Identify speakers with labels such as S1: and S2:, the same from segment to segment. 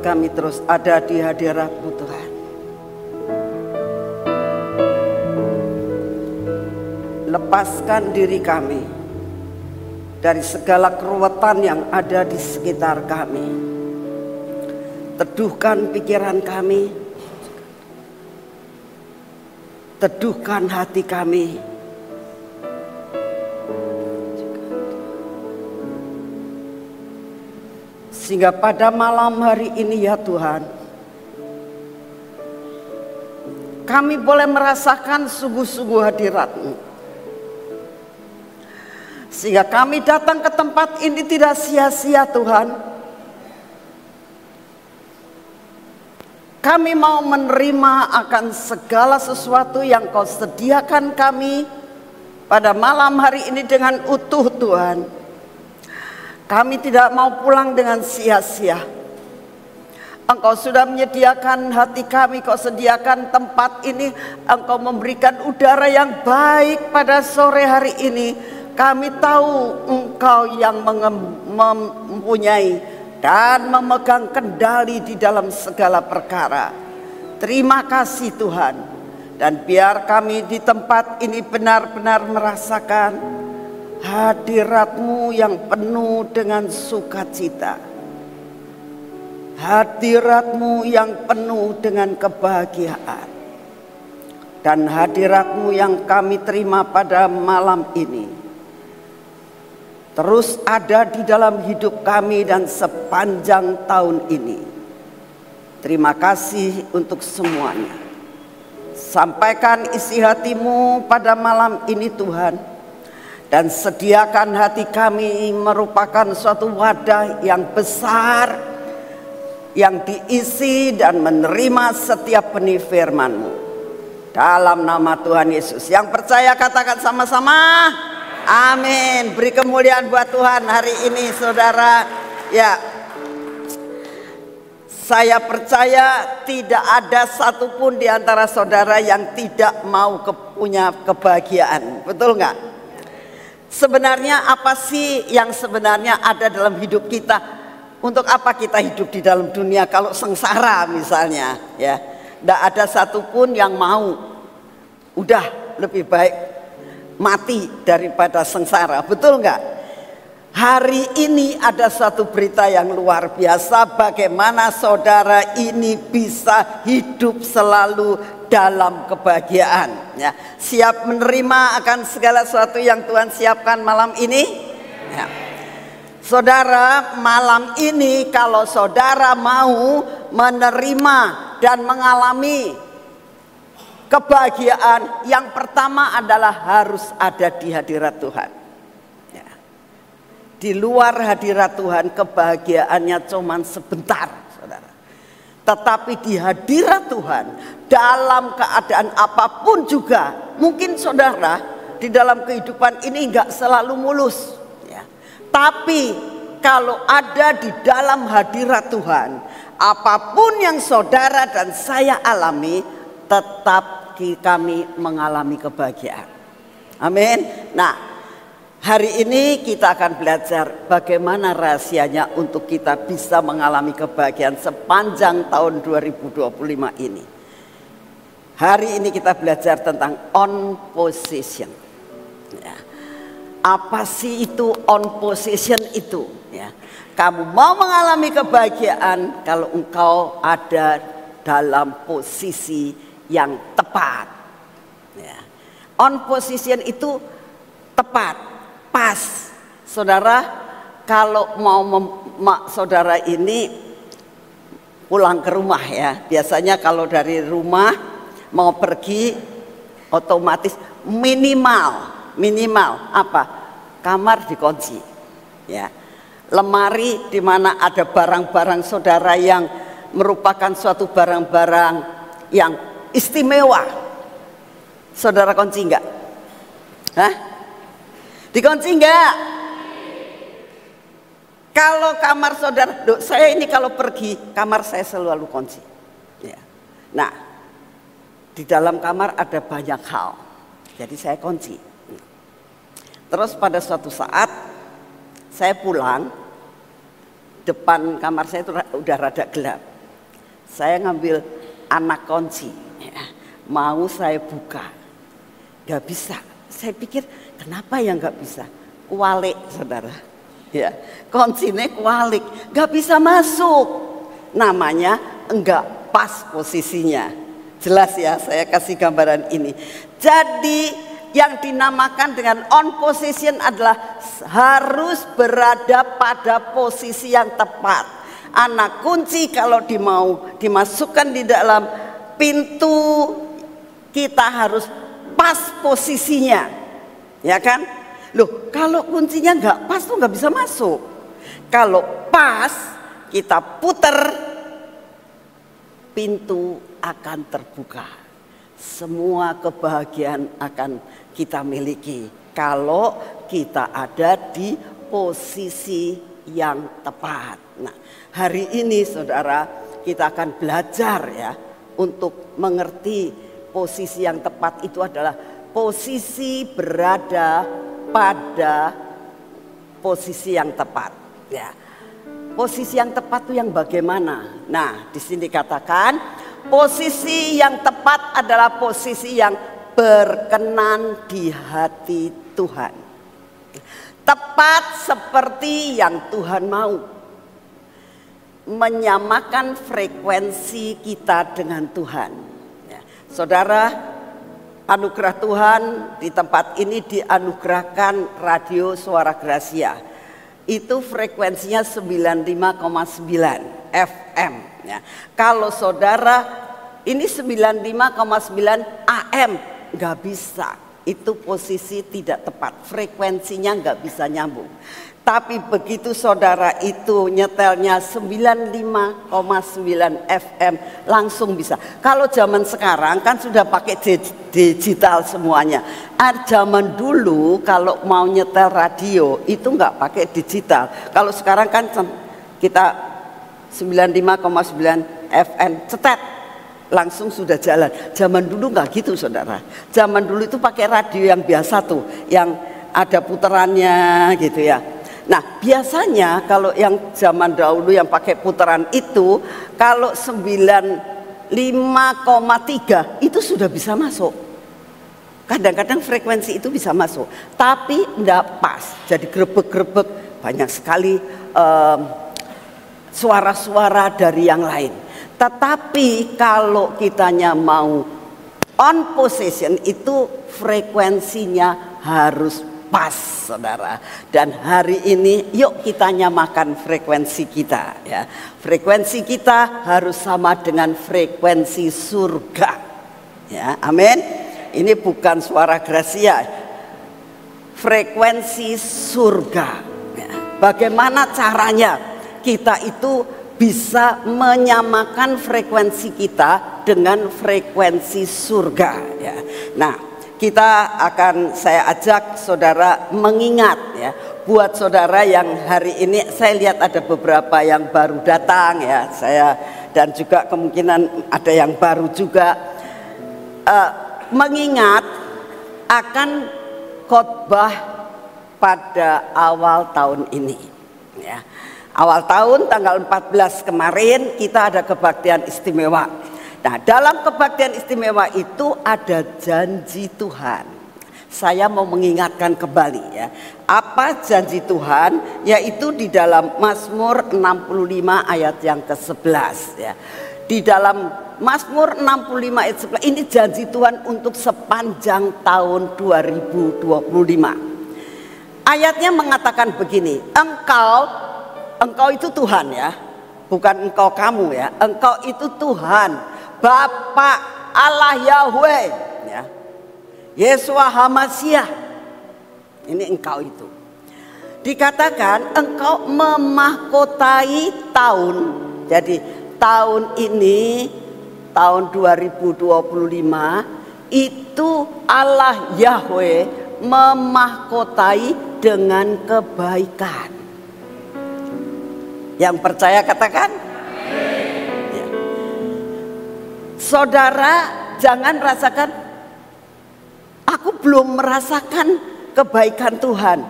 S1: kami terus ada di hadirat-Mu Tuhan. Lepaskan diri kami dari segala keruwetan yang ada di sekitar kami. Teduhkan pikiran kami, teduhkan hati kami. Sehingga pada malam hari ini ya Tuhan, kami boleh merasakan sungguh-sungguh hadirat-Mu. Sehingga kami datang ke tempat ini tidak sia-sia Tuhan. Kami mau menerima akan segala sesuatu yang Kau sediakan kami pada malam hari ini dengan utuh Tuhan. Kami tidak mau pulang dengan sia-sia. Engkau sudah menyediakan hati kami, Kau sediakan tempat ini. Engkau memberikan udara yang baik pada sore hari ini. Kami tahu Engkau yang mempunyai dan memegang kendali di dalam segala perkara. Terima kasih Tuhan. Dan biar kami di tempat ini benar-benar merasakan hadirat-Mu yang penuh dengan sukacita. Hadirat-Mu yang penuh dengan kebahagiaan. Dan hadirat-Mu yang kami terima pada malam ini terus ada di dalam hidup kami dan sepanjang tahun ini. Terima kasih untuk semuanya. Sampaikan isi hati-Mu pada malam ini Tuhan. Dan sediakan hati kami merupakan suatu wadah yang besar, yang diisi dan menerima setiap benih firman-Mu. Dalam nama Tuhan Yesus. Yang percaya katakan sama-sama. Amin. Beri kemuliaan buat Tuhan hari ini saudara. Ya, saya percaya tidak ada satupun di antara saudara yang tidak mau punya kebahagiaan. Betul nggak? Sebenarnya apa sih yang sebenarnya ada dalam hidup kita? Untuk apa kita hidup di dalam dunia kalau sengsara misalnya? Ya, tidak ada satupun yang mau. Udah lebih baik mati daripada sengsara, betul nggak? Hari ini ada satu berita yang luar biasa, bagaimana saudara ini bisa hidup selalu dalam kebahagiaan. Ya, siap menerima akan segala sesuatu yang Tuhan siapkan malam ini. Ya. Saudara, malam ini kalau saudara mau menerima dan mengalami kebahagiaan, yang pertama adalah harus ada di hadirat Tuhan. Ya. Di luar hadirat Tuhan kebahagiaannya cuma sebentar, saudara. Tetapi di hadirat Tuhan, dalam keadaan apapun juga, mungkin saudara di dalam kehidupan ini enggak selalu mulus. Ya. Tapi kalau ada di dalam hadirat Tuhan, apapun yang saudara dan saya alami, tetap kami mengalami kebahagiaan. Amin. Nah, hari ini kita akan belajar bagaimana rahasianya untuk kita bisa mengalami kebahagiaan sepanjang tahun 2025 ini. Hari ini kita belajar tentang on position. Ya. Apa sih itu on position itu? Ya. Kamu mau mengalami kebahagiaan kalau engkau ada dalam posisi yang tepat. Ya. On position itu tepat, pas. Saudara, kalau mau saudara ini pulang ke rumah ya, biasanya kalau dari rumah mau pergi otomatis minimal apa? Kamar dikunci. Ya. Lemari di mana ada barang-barang saudara yang merupakan suatu barang-barang yang istimewa. Saudara kunci enggak? Hah? Dikunci enggak? Kalau kamar saudara, saya ini kalau pergi kamar saya selalu kunci. Ya. Nah, di dalam kamar ada banyak hal, jadi saya kunci. Terus pada suatu saat saya pulang, depan kamar saya itu udah rada gelap. Saya ngambil anak kunci, ya, mau saya buka, gak bisa. Saya pikir kenapa ya gak bisa? Kualik, saudara. Ya, kuncinya kualik, gak bisa masuk. Namanya enggak pas posisinya. Jelas ya, saya kasih gambaran ini. Jadi yang dinamakan dengan on position adalah harus berada pada posisi yang tepat. Anak kunci kalau mau dimasukkan di dalam pintu, kita harus pas posisinya, ya kan? Loh, kalau kuncinya nggak pas tuh nggak bisa masuk. Kalau pas, kita puter, pintu akan terbuka. Semua kebahagiaan akan kita miliki kalau kita ada di posisi yang tepat. Nah, hari ini saudara, kita akan belajar ya untuk mengerti posisi yang tepat itu adalah posisi berada pada posisi yang tepat ya. Posisi yang tepat itu yang bagaimana? Nah, di sini dikatakan posisi yang tepat adalah posisi yang berkenan di hati Tuhan. Tepat seperti yang Tuhan mau. Menyamakan frekuensi kita dengan Tuhan. Ya. Saudara, anugerah Tuhan di tempat ini dianugerahkan radio Suara Gracia. Itu frekuensinya 95,9 FM ya. Kalau saudara ini 95,9 AM nggak bisa, itu posisi tidak tepat, frekuensinya nggak bisa nyambung. Tapi begitu saudara itu nyetelnya 95,9 FM langsung bisa. Kalau zaman sekarang kan sudah pakai digital semuanya. Zaman dulu kalau mau nyetel radio itu nggak pakai digital. Kalau sekarang kan kita 95,9 FM cetet langsung sudah jalan. Zaman dulu nggak gitu saudara. Zaman dulu itu pakai radio yang biasa tuh, yang ada puterannya gitu ya. Nah biasanya kalau yang zaman dahulu yang pakai putaran itu, kalau 95,3 itu sudah bisa masuk. Kadang-kadang frekuensi itu bisa masuk, tapi tidak pas. Jadi grebek-grebek, banyak sekali suara-suara dari yang lain. Tetapi kalau kitanya mau on position itu frekuensinya harus pas saudara. Dan hari ini yuk kita nyamakan frekuensi kita ya. Frekuensi kita harus sama dengan frekuensi surga ya, amin. Ini bukan Suara Gracia, frekuensi surga ya. Bagaimana caranya kita itu bisa menyamakan frekuensi kita dengan frekuensi surga ya. Nah, saya ajak saudara mengingat ya, buat saudara yang hari ini saya lihat ada beberapa yang baru datang ya, saya dan juga kemungkinan ada yang baru juga mengingat akan khotbah pada awal tahun ini ya. Awal tahun tanggal 14 kemarin kita ada kebaktian istimewa. Nah, dalam kebaktian istimewa itu ada janji Tuhan. Saya mau mengingatkan kembali ya. Apa janji Tuhan? Yaitu di dalam Mazmur 65 ayat yang ke-11 ya. Di dalam Mazmur 65 ayat 11 ini janji Tuhan untuk sepanjang tahun 2025. Ayatnya mengatakan begini, engkau itu Tuhan ya. Bukan engkau kamu ya. Engkau itu Tuhan, Bapa Allah Yahweh ya. Yeshua HaMashiach. Ini engkau itu. Dikatakan engkau memahkotai tahun. Jadi tahun ini, tahun 2025 itu Allah Yahweh memahkotai dengan kebaikan. Yang percaya katakan ya. Saudara jangan rasakan, aku belum merasakan kebaikan Tuhan.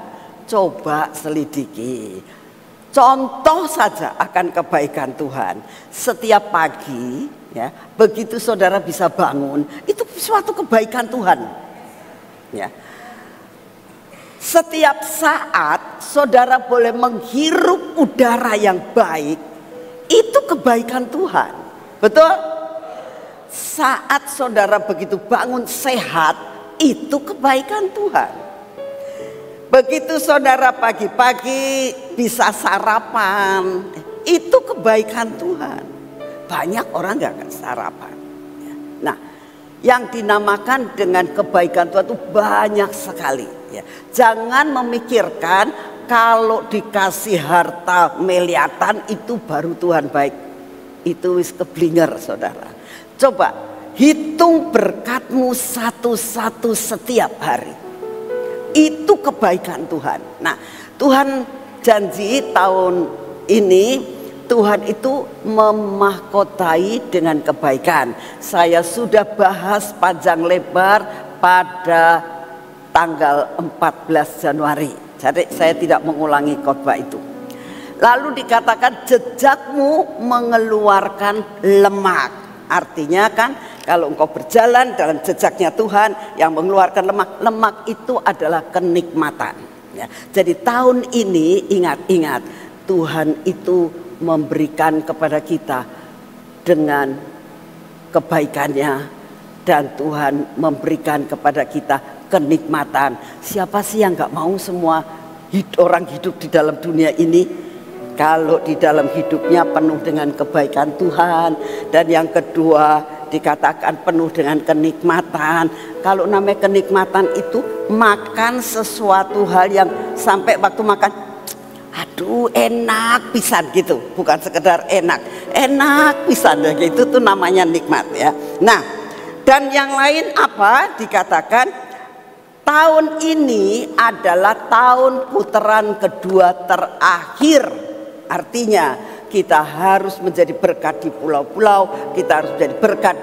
S1: Coba selidiki. Contoh saja akan kebaikan Tuhan. Setiap pagi ya, begitu saudara bisa bangun, itu suatu kebaikan Tuhan. Ya. Setiap saat saudara boleh menghirup udara yang baik, itu kebaikan Tuhan. Betul? Saat saudara begitu bangun sehat, itu kebaikan Tuhan. Begitu saudara pagi-pagi bisa sarapan, itu kebaikan Tuhan. Banyak orang gak akan sarapan. Nah, yang dinamakan dengan kebaikan Tuhan itu banyak sekali. Jangan memikirkan kalau dikasih harta miliatan itu baru Tuhan baik. Itu wis keblinger saudara. Coba hitung berkatmu satu-satu setiap hari. Itu kebaikan Tuhan. Nah, Tuhan janji tahun ini Tuhan itu memahkotai dengan kebaikan. Saya sudah bahas panjang lebar pada tanggal 14 Januari. Jadi saya tidak mengulangi khotbah itu. Lalu dikatakan jejakmu mengeluarkan lemak. Artinya kan kalau engkau berjalan dalam jejaknya Tuhan yang mengeluarkan lemak, lemak itu adalah kenikmatan. Ya. Jadi tahun ini ingat-ingat Tuhan itu memberikan kepada kita dengan kebaikannya dan Tuhan memberikan kepada kita kenikmatan. Siapa sih yang gak mau semua orang hidup di dalam dunia ini? Kalau di dalam hidupnya penuh dengan kebaikan Tuhan. Dan yang kedua dikatakan penuh dengan kenikmatan. Kalau namanya kenikmatan itu makan sesuatu hal yang sampai waktu makan, aduh enak pisan gitu. Bukan sekedar enak, enak pisan gitu, itu namanya nikmat ya. Nah, dan yang lain apa? Dikatakan tahun ini adalah tahun putaran kedua terakhir. Artinya kita harus menjadi berkat di pulau-pulau, kita harus menjadi berkat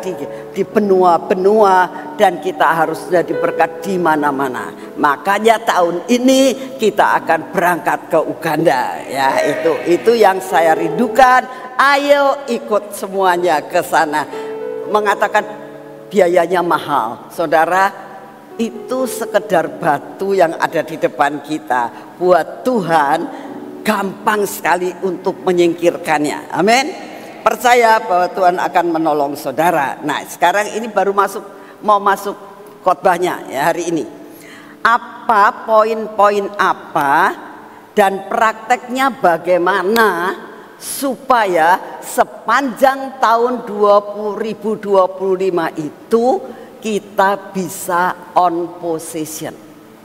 S1: di benua-benua, dan kita harus menjadi berkat di mana-mana. Makanya tahun ini kita akan berangkat ke Uganda. Ya, itu yang saya rindukan. Ayo ikut semuanya ke sana. Mengatakan biayanya mahal, saudara. Itu sekedar batu yang ada di depan kita. Buat Tuhan gampang sekali untuk menyingkirkannya. Amin. Percaya bahwa Tuhan akan menolong saudara. Nah, sekarang ini baru mau masuk khotbahnya ya hari ini. Apa poin-poin apa dan prakteknya bagaimana supaya sepanjang tahun 2025 itu kita bisa on position.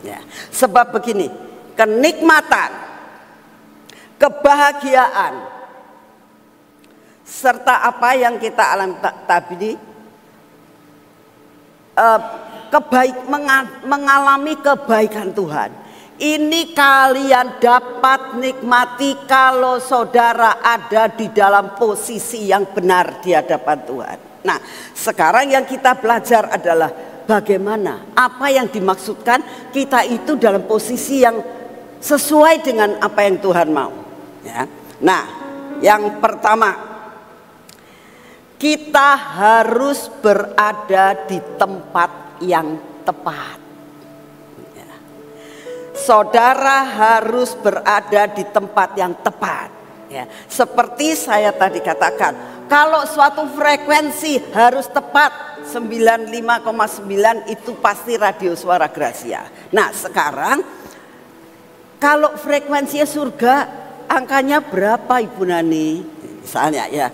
S1: Ya. Sebab begini, kenikmatan, kebahagiaan, serta apa yang kita alami tadi, mengalami kebaikan Tuhan. Ini kalian dapat nikmati kalau saudara ada di dalam posisi yang benar di hadapan Tuhan. Nah, sekarang yang kita belajar adalah bagaimana, apa yang dimaksudkan kita itu dalam posisi yang sesuai dengan apa yang Tuhan mau. Ya. Nah, yang pertama, kita harus berada di tempat yang tepat. Ya. Saudara harus berada di tempat yang tepat. Ya. Seperti saya tadi katakan, kalau suatu frekuensi harus tepat 95,9 itu pasti radio suara Gracia. Nah, sekarang kalau frekuensinya surga, angkanya berapa Ibu Nani? Misalnya ya,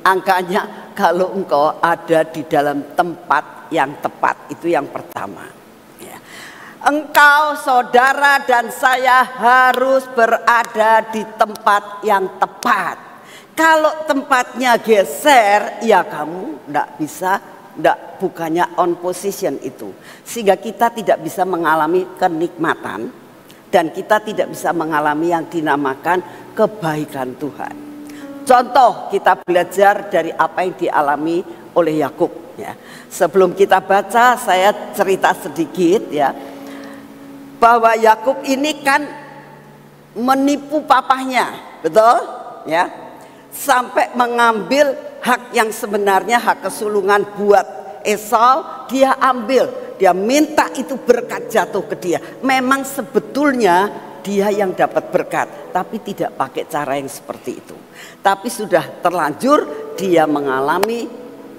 S1: angkanya kalau engkau ada di dalam tempat yang tepat, itu yang pertama. Ya. Engkau, saudara dan saya harus berada di tempat yang tepat. Kalau tempatnya geser, ya kamu bukannya on position itu. Sehingga kita tidak bisa mengalami kenikmatan. Dan kita tidak bisa mengalami yang dinamakan kebaikan Tuhan. Contoh kita belajar dari apa yang dialami oleh Yakub. Ya. Sebelum kita baca, saya cerita sedikit ya, bahwa Yakub ini kan menipu papahnya, betul? Ya. Sampai mengambil hak yang sebenarnya, hak kesulungan buat Esau, dia ambil. Dia minta itu berkat jatuh ke dia. Memang sebetulnya dia yang dapat berkat, tapi tidak pakai cara yang seperti itu. Tapi sudah terlanjur dia mengalami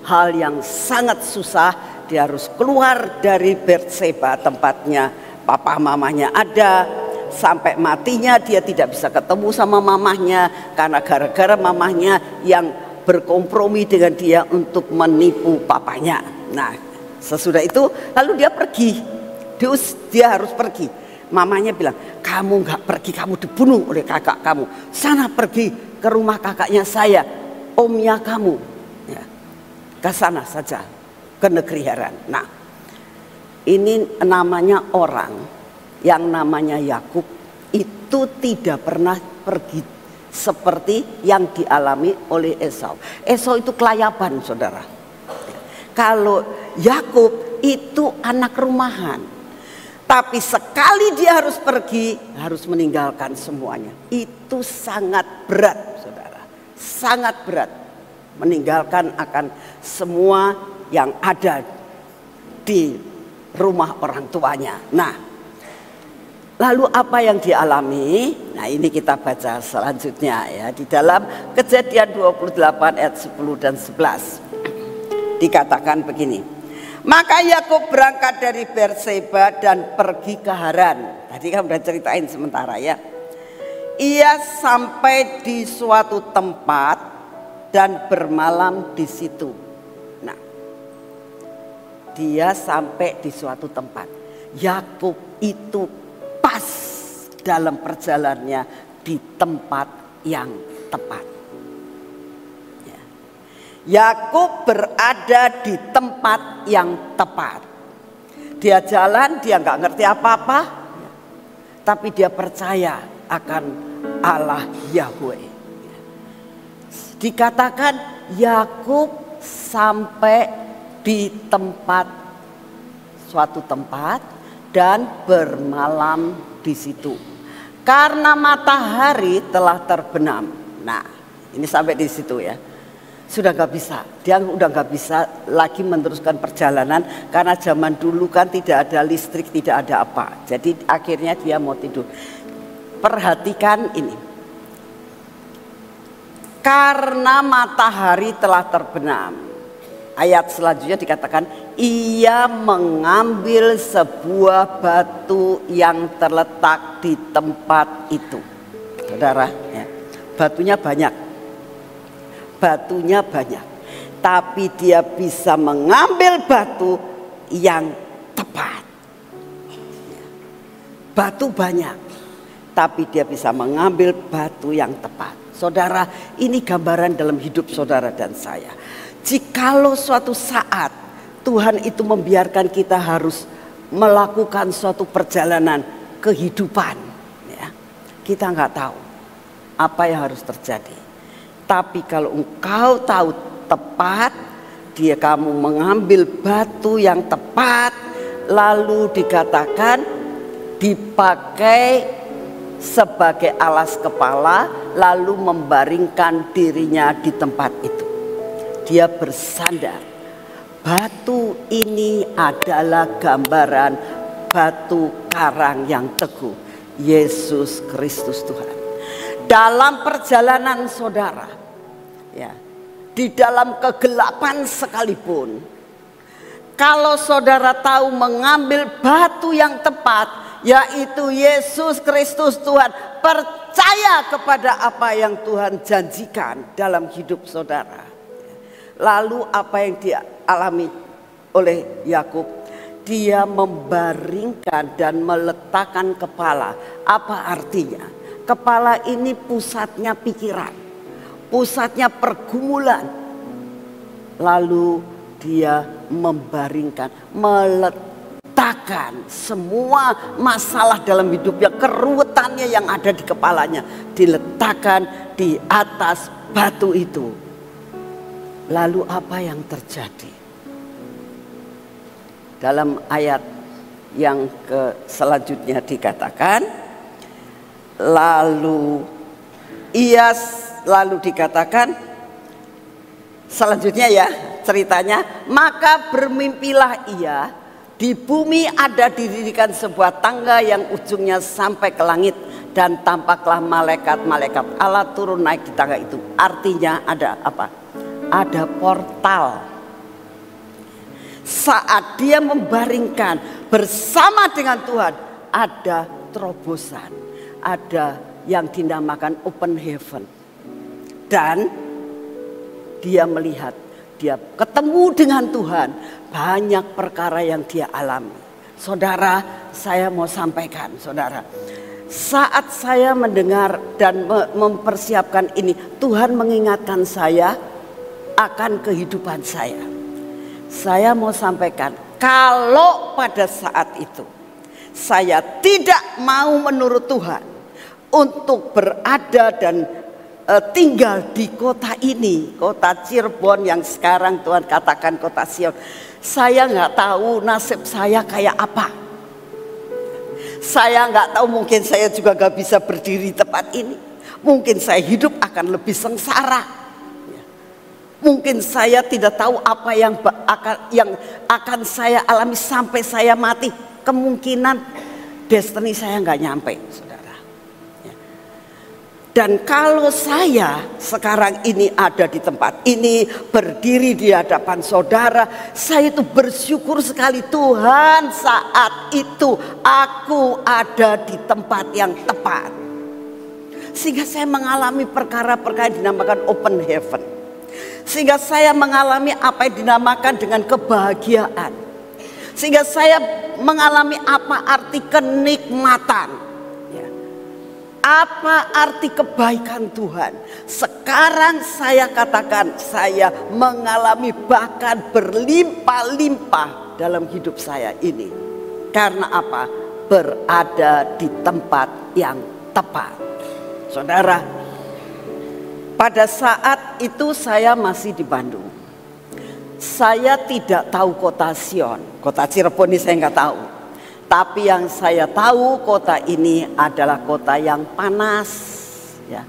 S1: hal yang sangat susah. Dia harus keluar dari Berseba, tempatnya papa mamanya ada. Sampai matinya dia tidak bisa ketemu sama mamahnya, karena gara-gara mamahnya yang berkompromi dengan dia untuk menipu papanya. Nah, sesudah itu lalu dia pergi. Dia harus pergi. Mamanya bilang, kamu nggak pergi, kamu dibunuh oleh kakak kamu. Sana pergi ke rumah kakaknya saya, omnya kamu. Ya, ke sana saja, ke negeri Haran. Nah, ini namanya orang yang namanya Yakub itu tidak pernah pergi seperti yang dialami oleh Esau. Esau itu kelayaban, saudara. Kalau Yakub itu anak rumahan. Tapi sekali dia harus pergi, harus meninggalkan semuanya. Itu sangat berat, saudara. Sangat berat. Meninggalkan akan semua yang ada di rumah orang tuanya. Nah, lalu apa yang dialami? Nah, ini kita baca selanjutnya ya, di dalam Kejadian 28 ayat 10 dan 11. Dikatakan begini. Maka Yakub berangkat dari Berseba dan pergi ke Haran. Tadi kan udah ceritain sementara ya. Ia sampai di suatu tempat dan bermalam di situ. Nah, dia sampai di suatu tempat. Yakub itu pas dalam perjalanannya di tempat yang tepat. Ya. Yakub berada di tempat yang tepat. Dia jalan, dia nggak ngerti apa-apa, tapi dia percaya akan Allah Yahweh. Dikatakan Yakub sampai di suatu tempat dan bermalam di situ karena matahari telah terbenam. Nah, ini sampai di situ ya. Sudah nggak bisa, dia udah nggak bisa lagi meneruskan perjalanan karena zaman dulu kan tidak ada listrik, tidak ada apa. Jadi akhirnya dia mau tidur. Perhatikan ini. Karena matahari telah terbenam. Ayat selanjutnya dikatakan ia mengambil sebuah batu yang terletak di tempat itu. Saudara, ya, batunya banyak. Batunya banyak. Tapi dia bisa mengambil batu yang tepat. Batu banyak. Tapi dia bisa mengambil batu yang tepat. Saudara, ini gambaran dalam hidup saudara dan saya. Jikalau suatu saat Tuhan itu membiarkan kita harus melakukan suatu perjalanan kehidupan, ya, kita nggak tahu apa yang harus terjadi. Tapi kalau engkau tahu tepat, kamu mengambil batu yang tepat, lalu dikatakan dipakai sebagai alas kepala, lalu membaringkan dirinya di tempat itu. Dia bersandar. Batu ini adalah gambaran batu karang yang teguh, Yesus Kristus Tuhan. Dalam perjalanan saudara, ya, di dalam kegelapan sekalipun, kalau saudara tahu mengambil batu yang tepat, yaitu Yesus Kristus Tuhan, percaya kepada apa yang Tuhan janjikan dalam hidup saudara. Lalu apa yang dialami oleh Yakub? Dia membaringkan dan meletakkan kepala. Apa artinya? Kepala ini pusatnya pikiran, pusatnya pergumulan. Lalu dia membaringkan, meletakkan semua masalah dalam hidupnya, keruwetannya yang ada di kepalanya, diletakkan di atas batu itu. Lalu apa yang terjadi? Dalam ayat yang selanjutnya dikatakan, Lalu dikatakan selanjutnya ya ceritanya, maka bermimpilah ia, di bumi ada didirikan sebuah tangga yang ujungnya sampai ke langit, dan tampaklah malaikat-malaikat Allah turun naik di tangga itu. Artinya ada apa? Ada portal. Saat dia membaringkan bersama dengan Tuhan, ada terobosan, ada yang dinamakan open heaven. Dan dia melihat, dia ketemu dengan Tuhan, banyak perkara yang dia alami. Saudara, saya mau sampaikan, saudara, saat saya mendengar dan mempersiapkan ini, Tuhan mengingatkan saya akan kehidupan saya. Saya mau sampaikan, kalau pada saat itu saya tidak mau menurut Tuhan untuk berada dan tinggal di kota ini, kota Cirebon yang sekarang Tuhan katakan kota Sion, saya nggak tahu nasib saya kayak apa. Saya nggak tahu, mungkin saya juga nggak bisa berdiri di tempat ini. Mungkin saya hidup akan lebih sengsara. Mungkin saya tidak tahu apa yang akan saya alami sampai saya mati. Kemungkinan destiny saya nggak nyampe, saudara. Dan kalau saya sekarang ini ada di tempat ini, berdiri di hadapan saudara, saya itu bersyukur sekali. Tuhan, saat itu aku ada di tempat yang tepat, sehingga saya mengalami perkara-perkara yang dinamakan open heaven, sehingga saya mengalami apa yang dinamakan dengan kebahagiaan, sehingga saya mengalami apa arti kenikmatan, apa arti kebaikan Tuhan. Sekarang saya katakan, saya mengalami bahkan berlimpah-limpah dalam hidup saya ini. Karena apa? Berada di tempat yang tepat. Saudara, pada saat itu saya masih di Bandung. Saya tidak tahu kota Sion, kota Cirebon ini saya nggak tahu. Tapi yang saya tahu, kota ini adalah kota yang panas. Ya.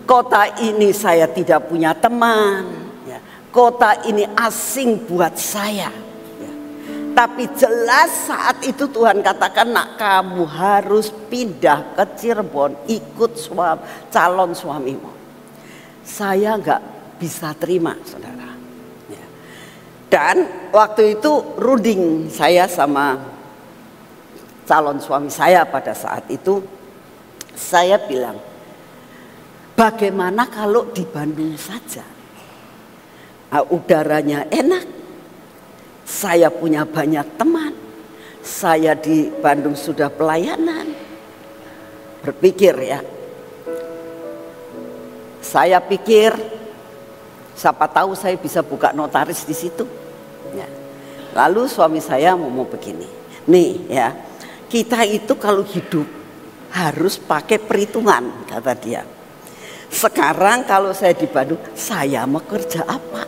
S1: Kota ini saya tidak punya teman. Ya. Kota ini asing buat saya. Ya. Tapi jelas saat itu Tuhan katakan, nak, kamu harus pindah ke Cirebon, ikut calon suamimu. Saya nggak bisa terima, saudara. Ya. Dan waktu itu runding saya sama calon suami saya pada saat itu, saya bilang, bagaimana kalau di Bandung saja? Udaranya enak, saya punya banyak teman, saya di Bandung sudah pelayanan. Berpikir ya, saya pikir siapa tahu saya bisa buka notaris di situ. Ya. Lalu suami saya mau begini, nih ya, kita itu kalau hidup harus pakai perhitungan, kata dia. Sekarang kalau saya di Bandung, saya mau kerja apa?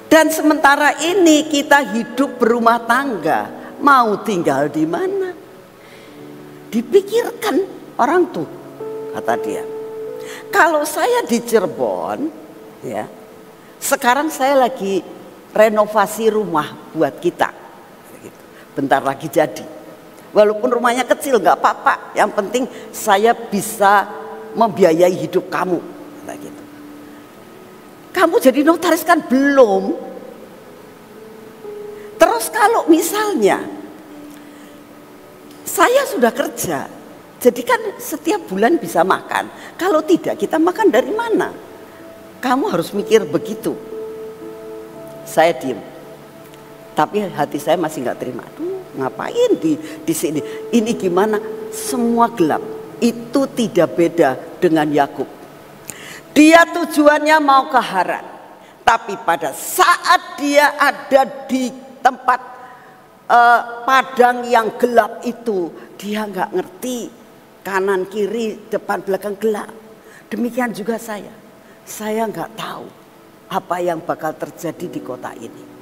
S1: Dan sementara ini kita hidup berumah tangga, mau tinggal di mana? Dipikirkan orang tuh, kata dia. Kalau saya di Cirebon, ya, sekarang saya lagi renovasi rumah buat kita. Bentar lagi jadi. Walaupun rumahnya kecil nggak apa-apa. Yang penting saya bisa membiayai hidup kamu. Nah, gitu. Kamu jadi notaris kan belum. Terus kalau misalnya saya sudah kerja, jadi kan setiap bulan bisa makan. Kalau tidak, kita makan dari mana? Kamu harus mikir begitu. Saya diem. Tapi hati saya masih nggak terima. Aduh, ngapain di sini? Ini gimana? Semua gelap. Itu tidak beda dengan Yakub. Dia tujuannya mau ke Haran, tapi pada saat dia ada di tempat padang yang gelap itu, dia nggak ngerti kanan kiri depan belakang gelap. Demikian juga saya nggak tahu apa yang bakal terjadi di kota ini.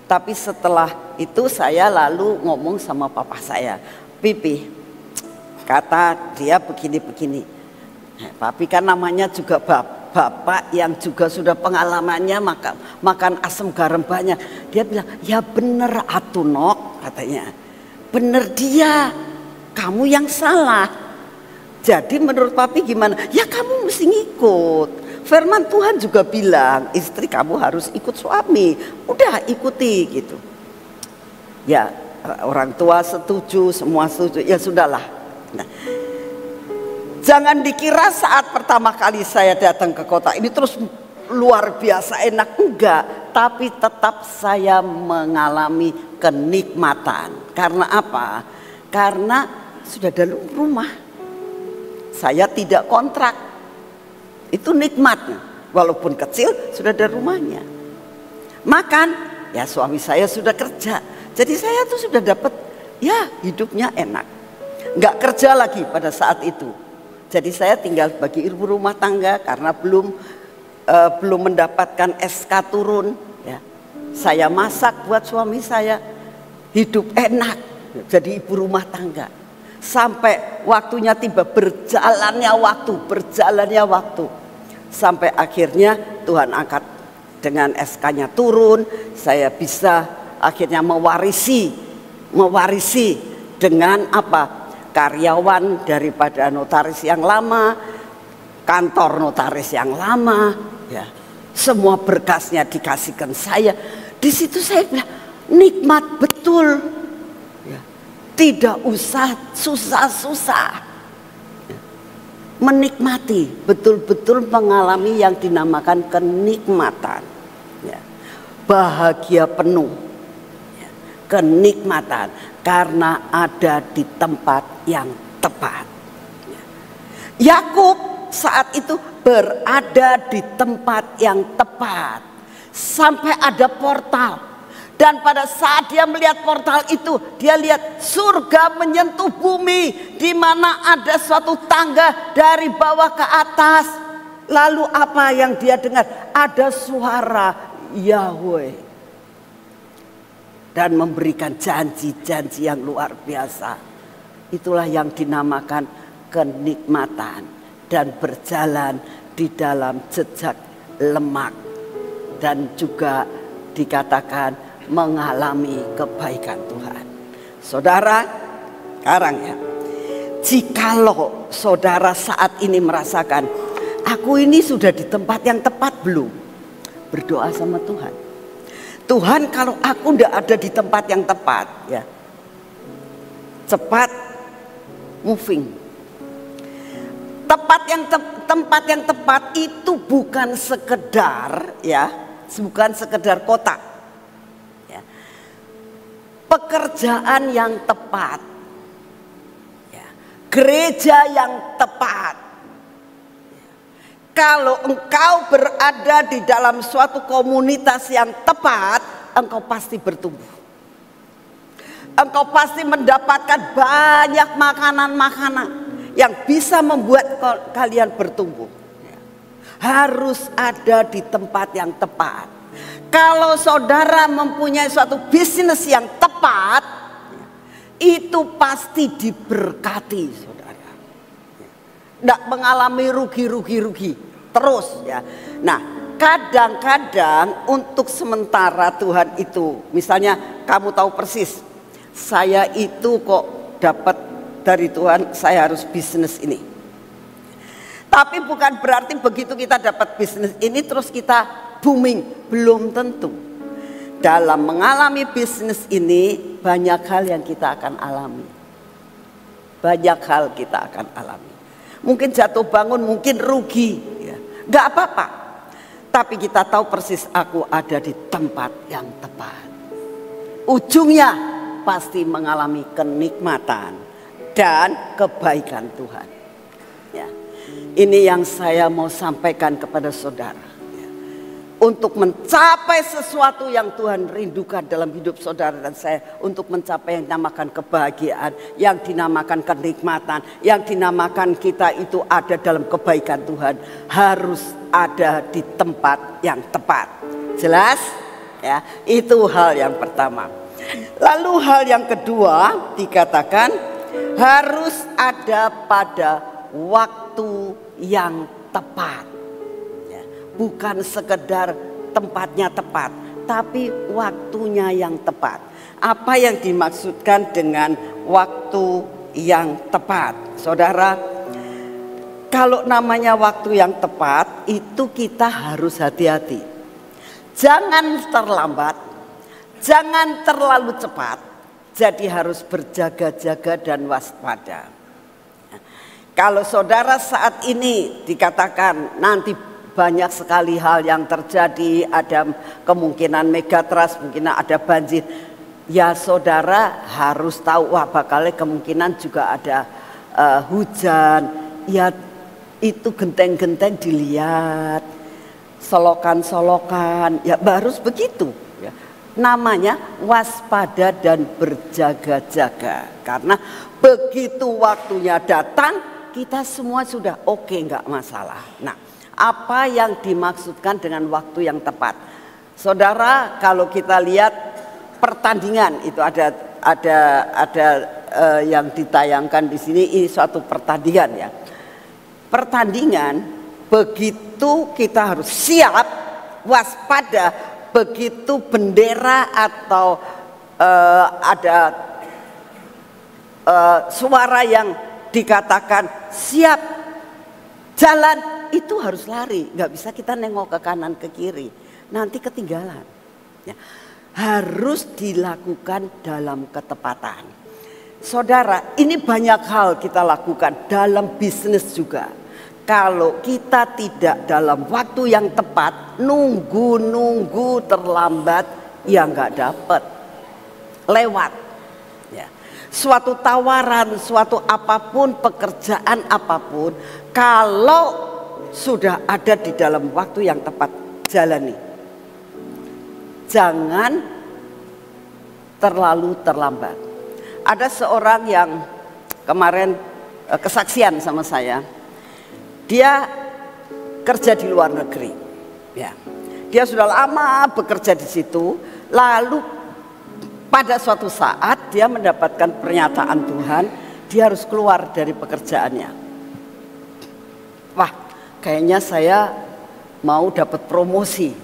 S1: Tapi setelah itu saya lalu ngomong sama papa saya, Pipi, kata dia begini-begini. Papi kan namanya juga bapak yang juga sudah pengalamannya makan asam garam banyak. Dia bilang, ya bener Atunok, katanya. Bener dia, kamu yang salah. Jadi menurut papi gimana? Ya kamu mesti ngikut. Firman Tuhan juga bilang, istri kamu harus ikut suami. Udah ikuti gitu. Ya orang tua setuju, semua setuju, ya sudahlah. Nah, jangan dikira saat pertama kali saya datang ke kota ini terus luar biasa enak, enggak. Tapi tetap saya mengalami kenikmatan. Karena apa? Karena sudah ada rumah. Saya tidak kontrak. Itu nikmatnya. Walaupun kecil sudah ada rumahnya. Makan, ya suami saya sudah kerja. Jadi saya tuh sudah dapat, ya hidupnya enak. Enggak kerja lagi pada saat itu. Jadi saya tinggal bagi ibu rumah tangga karena belum mendapatkan SK turun. Ya. Saya masak buat suami saya, hidup enak. Jadi ibu rumah tangga. Sampai waktunya tiba, berjalannya waktu. Sampai akhirnya Tuhan angkat dengan SK-nya turun. Saya bisa akhirnya mewarisi dengan apa? Karyawan daripada notaris yang lama, kantor notaris yang lama, ya. Semua berkasnya dikasihkan saya. Di situ saya bilang nikmat betul, ya. Tidak usah susah-susah, ya. Menikmati, betul-betul mengalami yang dinamakan kenikmatan, ya. Bahagia penuh, ya. Kenikmatan. Karena ada di tempat yang tepat. Yakub saat itu berada di tempat yang tepat. Sampai ada portal. Dan pada saat dia melihat portal itu, dia lihat surga menyentuh bumi. Di mana ada suatu tangga dari bawah ke atas. Lalu apa yang dia dengar? Ada suara Yahweh. Dan memberikan janji-janji yang luar biasa. Itulah yang dinamakan kenikmatan. Dan berjalan di dalam jejak lemak. Dan juga dikatakan mengalami kebaikan Tuhan. Saudara, sekarang ya. Jikalau saudara saat ini merasakan, aku ini sudah di tempat yang tepat belum? Berdoa sama Tuhan. Tuhan, kalau aku tidak ada di tempat yang tepat, ya, cepat moving. Tempat yang tepat itu bukan sekedar, ya, bukan sekedar kota, ya. Pekerjaan yang tepat, ya. Gereja yang tepat. Kalau engkau berada di dalam suatu komunitas yang tepat, engkau pasti bertumbuh. Engkau pasti mendapatkan banyak makanan-makanan yang bisa membuat kalian bertumbuh. Harus ada di tempat yang tepat. Kalau saudara mempunyai suatu bisnis yang tepat, itu pasti diberkati, saudara. Tidak mengalami rugi terus, ya. Nah, kadang-kadang untuk sementara Tuhan itu, misalnya kamu tahu persis, saya itu kok dapat dari Tuhan, saya harus bisnis ini. Tapi bukan berarti begitu kita dapat bisnis ini terus kita booming, belum tentu. Dalam mengalami bisnis ini banyak hal yang kita akan alami. Banyak hal kita akan alami. Mungkin jatuh bangun, mungkin rugi, ya. Gak apa-apa. Tapi kita tahu persis aku ada di tempat yang tepat. Ujungnya pasti mengalami kenikmatan dan kebaikan Tuhan. Ya. Ini yang saya mau sampaikan kepada saudara. Untuk mencapai sesuatu yang Tuhan rindukan dalam hidup saudara dan saya, untuk mencapai yang dinamakan kebahagiaan, yang dinamakan kenikmatan, yang dinamakan kita itu ada dalam kebaikan Tuhan, harus ada di tempat yang tepat. Jelas? Ya, itu hal yang pertama. Lalu hal yang kedua dikatakan harus ada pada waktu yang tepat. Ya, bukan sekedar tempatnya tepat, tapi waktunya yang tepat. Apa yang dimaksudkan dengan waktu yang tepat? Saudara, kalau namanya waktu yang tepat itu kita harus hati-hati. Jangan terlambat, jangan terlalu cepat. Jadi harus berjaga-jaga dan waspada. Kalau saudara saat ini dikatakan nanti banyak sekali hal yang terjadi, ada kemungkinan megatrust, mungkin ada banjir. Ya saudara harus tahu, wah bakalnya kemungkinan juga ada hujan. Ya itu genteng-genteng dilihat, solokan-solokan, ya harus begitu. Ya. Namanya waspada dan berjaga-jaga. Karena begitu waktunya datang, kita semua sudah oke, nggak masalah. Nah, apa yang dimaksudkan dengan waktu yang tepat? Saudara, kalau kita lihat pertandingan itu ada yang ditayangkan di sini, ini suatu pertandingan ya. Pertandingan begitu kita harus siap, waspada, begitu bendera atau ada suara yang dikatakan siap jalan, itu harus lari, nggak bisa kita nengok ke kanan ke kiri, nanti ketinggalan. Ya. Harus dilakukan dalam ketepatan. Saudara, ini banyak hal kita lakukan dalam bisnis juga. Kalau kita tidak dalam waktu yang tepat, nunggu terlambat, ya nggak dapat, lewat. Ya. Suatu tawaran, suatu apapun, pekerjaan apapun, kalau sudah ada di dalam waktu yang tepat, jalani. Jangan terlalu terlambat. Ada seorang yang kemarin kesaksian sama saya. Dia kerja di luar negeri. Ya. Dia sudah lama bekerja di situ. Lalu pada suatu saat dia mendapatkan pernyataan Tuhan, dia harus keluar dari pekerjaannya. Wah, kayaknya saya mau dapat promosi.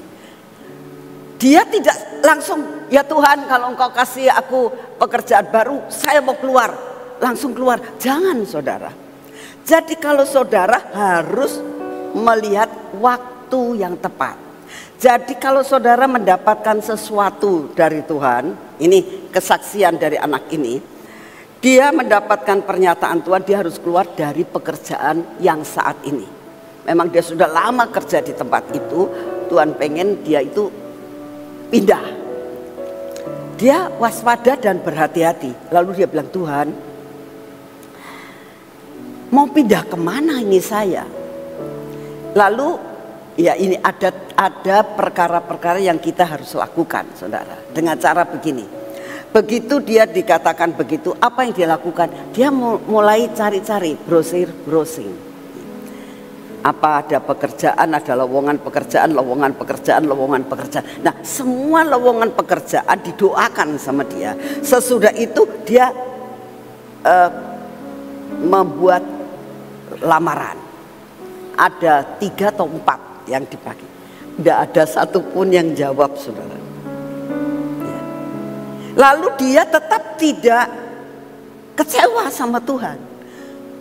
S1: Dia tidak langsung, ya Tuhan kalau engkau kasih aku pekerjaan baru, saya mau keluar. Langsung keluar. Jangan saudara. Jadi kalau saudara harus melihat waktu yang tepat. Jadi kalau saudara mendapatkan sesuatu dari Tuhan, ini kesaksian dari anak ini, dia mendapatkan pernyataan Tuhan, dia harus keluar dari pekerjaan yang saat ini. Memang dia sudah lama kerja di tempat itu, Tuhan pengen dia itu pindah. Dia waspada dan berhati-hati. Lalu dia bilang, Tuhan, mau pindah kemana ini saya? Lalu ya ini ada perkara-perkara yang kita harus lakukan saudara. Dengan cara begini. Begitu dia dikatakan begitu, apa yang dia lakukan? Dia mulai cari-cari, browsing. Apa ada pekerjaan, ada lowongan pekerjaan. Nah semua lowongan pekerjaan didoakan sama dia. Sesudah itu dia membuat lamaran. Ada 3 atau 4 yang dipakai. Tidak ada satupun yang jawab saudara. Ya. Lalu dia tetap tidak kecewa sama Tuhan.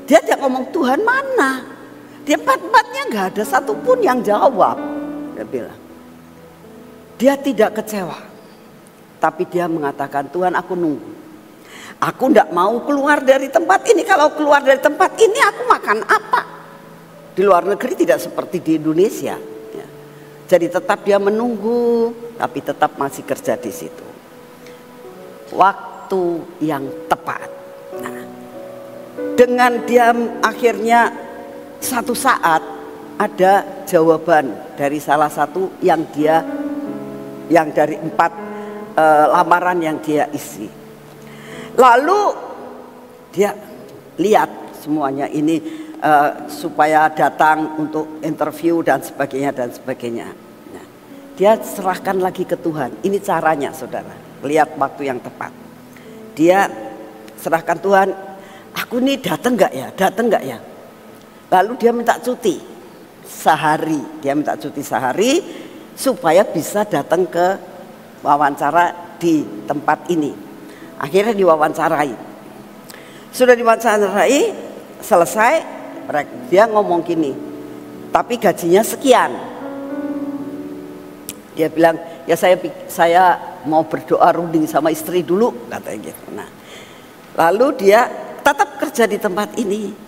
S1: Dia tidak ngomong Tuhan mana. Dia 4-4-nya nggak ada satupun yang jawab. Dia bilang. Dia tidak kecewa. Tapi dia mengatakan Tuhan aku nunggu. Aku tidak mau keluar dari tempat ini. Kalau keluar dari tempat ini aku makan apa? Di luar negeri tidak seperti di Indonesia. Ya. Jadi tetap dia menunggu, tapi tetap masih kerja di situ. Waktu yang tepat. Nah, dengan dia akhirnya satu saat ada jawaban dari salah satu yang dari 4 lamaran yang dia isi. Lalu dia lihat semuanya ini supaya datang untuk interview dan sebagainya. Nah, dia serahkan lagi ke Tuhan. Ini caranya saudara, lihat waktu yang tepat. Dia serahkan Tuhan, aku nih datang nggak ya, datang nggak ya. Lalu dia minta cuti sehari, supaya bisa datang ke wawancara di tempat ini. Akhirnya diwawancarai. Sudah diwawancarai, selesai, dia ngomong gini, tapi gajinya sekian. Dia bilang, ya saya mau berdoa runding sama istri dulu, katanya gitu. Nah, lalu dia tetap kerja di tempat ini.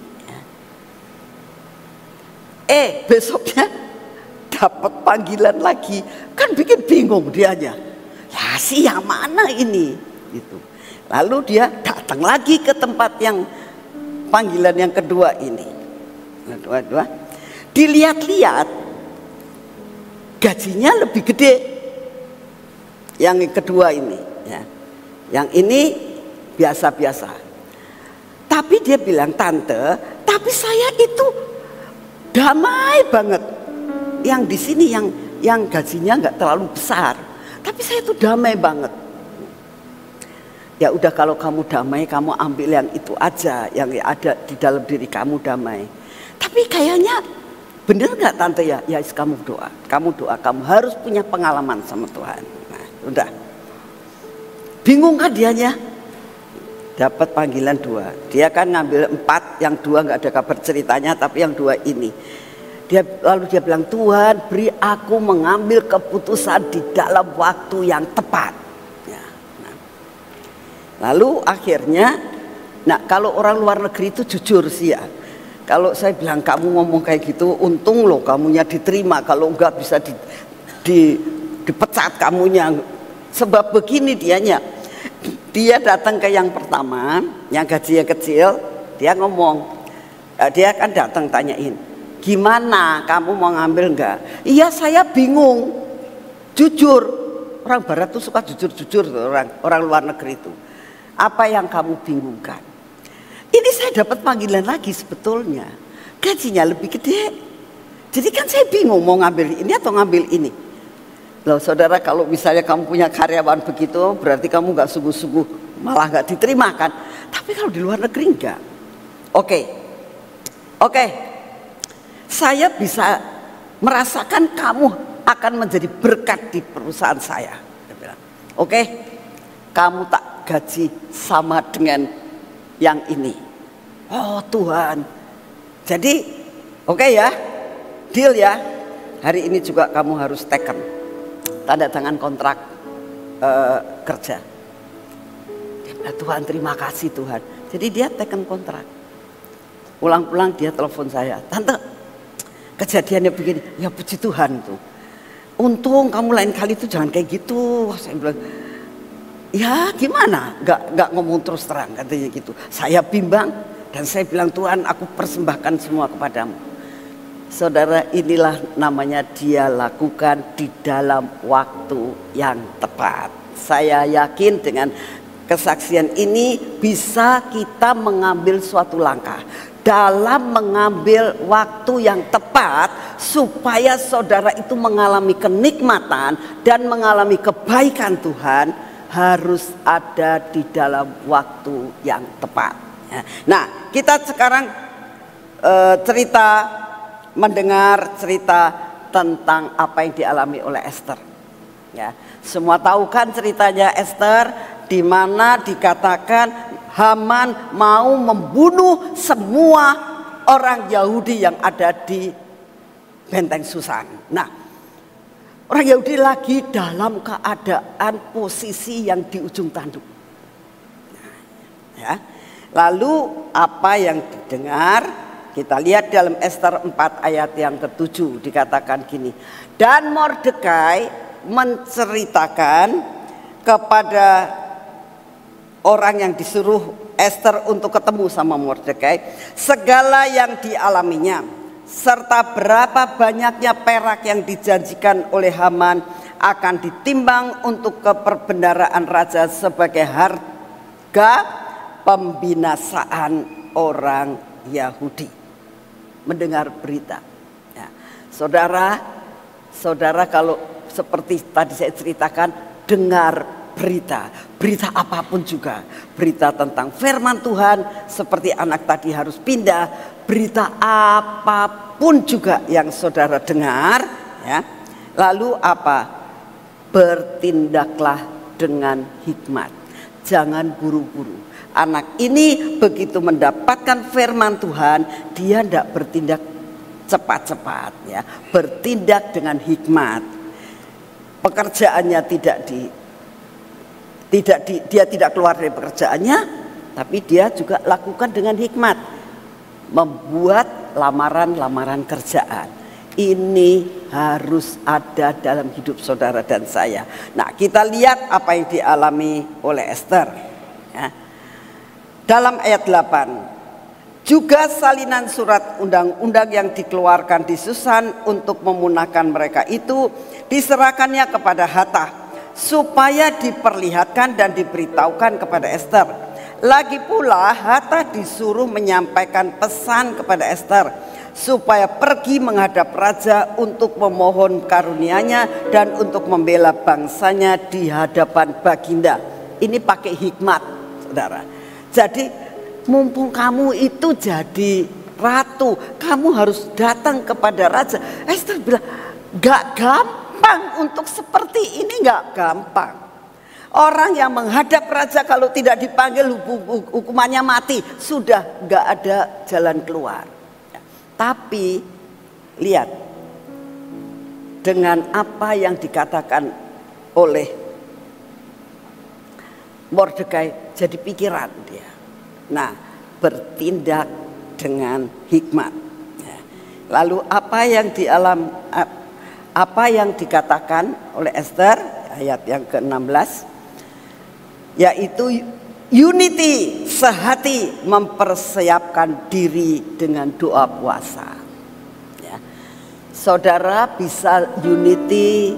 S1: Besoknya dapat panggilan lagi, kan bikin bingung dianya. Ya sih yang mana ini? Gitu. Lalu dia datang lagi ke tempat yang panggilan yang kedua ini. Dilihat-lihat gajinya lebih gede yang kedua ini, ya. Yang ini biasa-biasa. Tapi dia bilang, tante, tapi saya itu damai banget. Yang di sini yang gajinya nggak terlalu besar, tapi saya itu damai banget. Ya udah, kalau kamu damai, kamu ambil yang itu aja, yang ada di dalam diri kamu damai. Tapi kayaknya bener nggak tante ya? Ya kamu doa, kamu harus punya pengalaman sama Tuhan. Nah, udah. Bingung kan dianya? Dapat panggilan 2. Dia kan ngambil 4, yang 2 nggak ada kabar ceritanya, tapi yang 2 ini. Lalu dia bilang, Tuhan beri aku mengambil keputusan di dalam waktu yang tepat. Ya, nah. Lalu akhirnya, nah kalau orang luar negeri itu jujur sih ya. Kalau saya bilang kamu ngomong kayak gitu, untung loh kamunya diterima. Kalau enggak bisa dipecat kamunya. Sebab begini dianya. Dia datang ke yang pertama, yang gajinya kecil, dia ngomong, dia kan datang tanyain, gimana kamu mau ngambil enggak? Iya saya bingung, jujur. Orang barat tuh suka jujur-jujur, orang luar negeri itu. Apa yang kamu bingungkan? Ini saya dapat panggilan lagi sebetulnya, gajinya lebih gede. Jadi kan saya bingung mau ngambil ini atau ngambil ini. Loh saudara, kalau misalnya kamu punya karyawan begitu, berarti kamu gak sungguh-sungguh, malah gak diterima kan. Tapi kalau di luar negeri enggak. Oke, saya bisa merasakan kamu akan menjadi berkat di perusahaan saya. Dia bilang, oke, kamu tak gaji sama dengan yang ini. Oh Tuhan. Jadi oke ya, deal ya. Hari ini juga kamu harus teken, tanda tangan kontrak kerja. Tuhan terima kasih Tuhan. Jadi dia teken kontrak. Pulang-pulang dia telepon saya, tante kejadiannya begini. Ya puji Tuhan tuh. Untung kamu lain kali tuh jangan kayak gitu. Saya bilang, ya gimana? Gak ngomong terus terang katanya gitu. Saya bimbang dan saya bilang, Tuhan aku persembahkan semua kepadamu. Saudara, inilah namanya dia lakukan di dalam waktu yang tepat. Saya yakin dengan kesaksian ini bisa kita mengambil suatu langkah dalam mengambil waktu yang tepat, supaya saudara itu mengalami kenikmatan dan mengalami kebaikan Tuhan. Harus ada di dalam waktu yang tepat. Nah, kita sekarang mendengar cerita tentang apa yang dialami oleh Esther. Ya, semua tahu kan ceritanya Esther, di mana dikatakan Haman mau membunuh semua orang Yahudi yang ada di benteng Susan. Nah, orang Yahudi lagi dalam keadaan posisi yang di ujung tanduk. Nah, ya. Lalu apa yang didengar? Kita lihat dalam Esther 4 ayat yang ke-7 dikatakan gini. Dan Mordekai menceritakan kepada orang yang disuruh Esther untuk ketemu sama Mordekai segala yang dialaminya, serta berapa banyaknya perak yang dijanjikan oleh Haman akan ditimbang untuk keperbendaraan raja sebagai harga pembinasaan orang Yahudi. Mendengar berita ya. Saudara kalau seperti tadi saya ceritakan, dengar berita berita apapun juga, berita tentang firman Tuhan seperti anak tadi harus pindah, berita apapun juga yang saudara dengar, ya. Lalu apa? Bertindaklah dengan hikmat, jangan buru-buru. Anak ini begitu mendapatkan firman Tuhan, dia tidak bertindak cepat-cepat, ya, bertindak dengan hikmat. Pekerjaannya dia tidak keluar dari pekerjaannya, tapi dia juga lakukan dengan hikmat, membuat lamaran-lamaran kerjaan. Ini harus ada dalam hidup saudara dan saya. Nah, kita lihat apa yang dialami oleh Ester, ya. Dalam ayat 8, juga salinan surat undang-undang yang dikeluarkan di Susan untuk memunahkan mereka itu diserahkannya kepada Hathach, supaya diperlihatkan dan diberitahukan kepada Ester. Lagi pula Hathach disuruh menyampaikan pesan kepada Ester supaya pergi menghadap raja untuk memohon karunia-Nya dan untuk membela bangsanya di hadapan baginda. Ini pakai hikmat, saudara. Jadi mumpung kamu itu jadi ratu, kamu harus datang kepada raja. Ester bilang, gak gampang untuk seperti ini, gak gampang. Orang yang menghadap raja kalau tidak dipanggil hukumannya mati, sudah gak ada jalan keluar. Tapi lihat, dengan apa yang dikatakan oleh Mordekai jadi pikiran dia. Nah, bertindak dengan hikmat. Lalu apa yang dikatakan oleh Ester ayat yang ke-16, yaitu unity, sehati, mempersiapkan diri dengan doa puasa, ya. Saudara bisa unity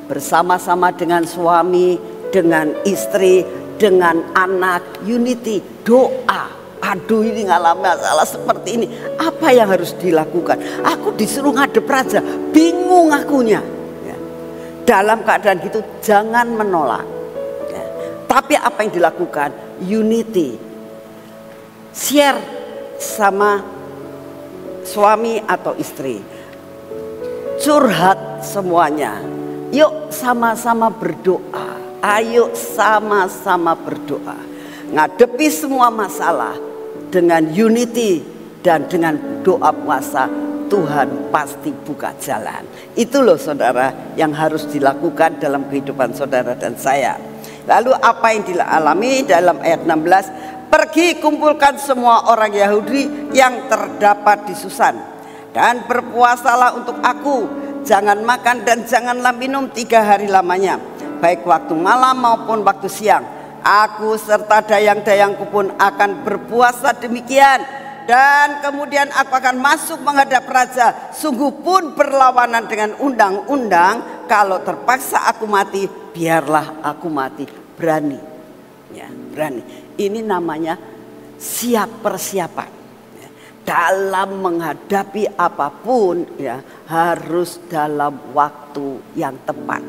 S1: bersama-sama dengan suami, dengan istri, dengan anak, unity, doa. Aduh, ini ngalami masalah seperti ini, apa yang harus dilakukan? Aku disuruh ngadep raja, bingung akunya, ya. Dalam keadaan gitu jangan menolak, ya. Tapi apa yang dilakukan? Unity, share sama suami atau istri, curhat semuanya. Yuk sama-sama berdoa, ayo sama-sama berdoa, ngadepi semua masalah dengan unity dan dengan doa puasa. Tuhan pasti buka jalan. Itu loh saudara yang harus dilakukan dalam kehidupan saudara dan saya. Lalu apa yang dialami dalam ayat 16? Pergi kumpulkan semua orang Yahudi yang terdapat di Susan dan berpuasalah untuk aku. Jangan makan dan janganlah minum 3 hari lamanya, baik waktu malam maupun waktu siang. Aku serta dayang-dayangku pun akan berpuasa demikian. Dan kemudian aku akan masuk menghadap raja. Sungguh pun berlawanan dengan undang-undang. Kalau terpaksa aku mati, biarlah aku mati. Berani, ya, berani. Ini namanya siap persiapan, ya. Dalam menghadapi apapun, ya, harus dalam waktu yang tepat.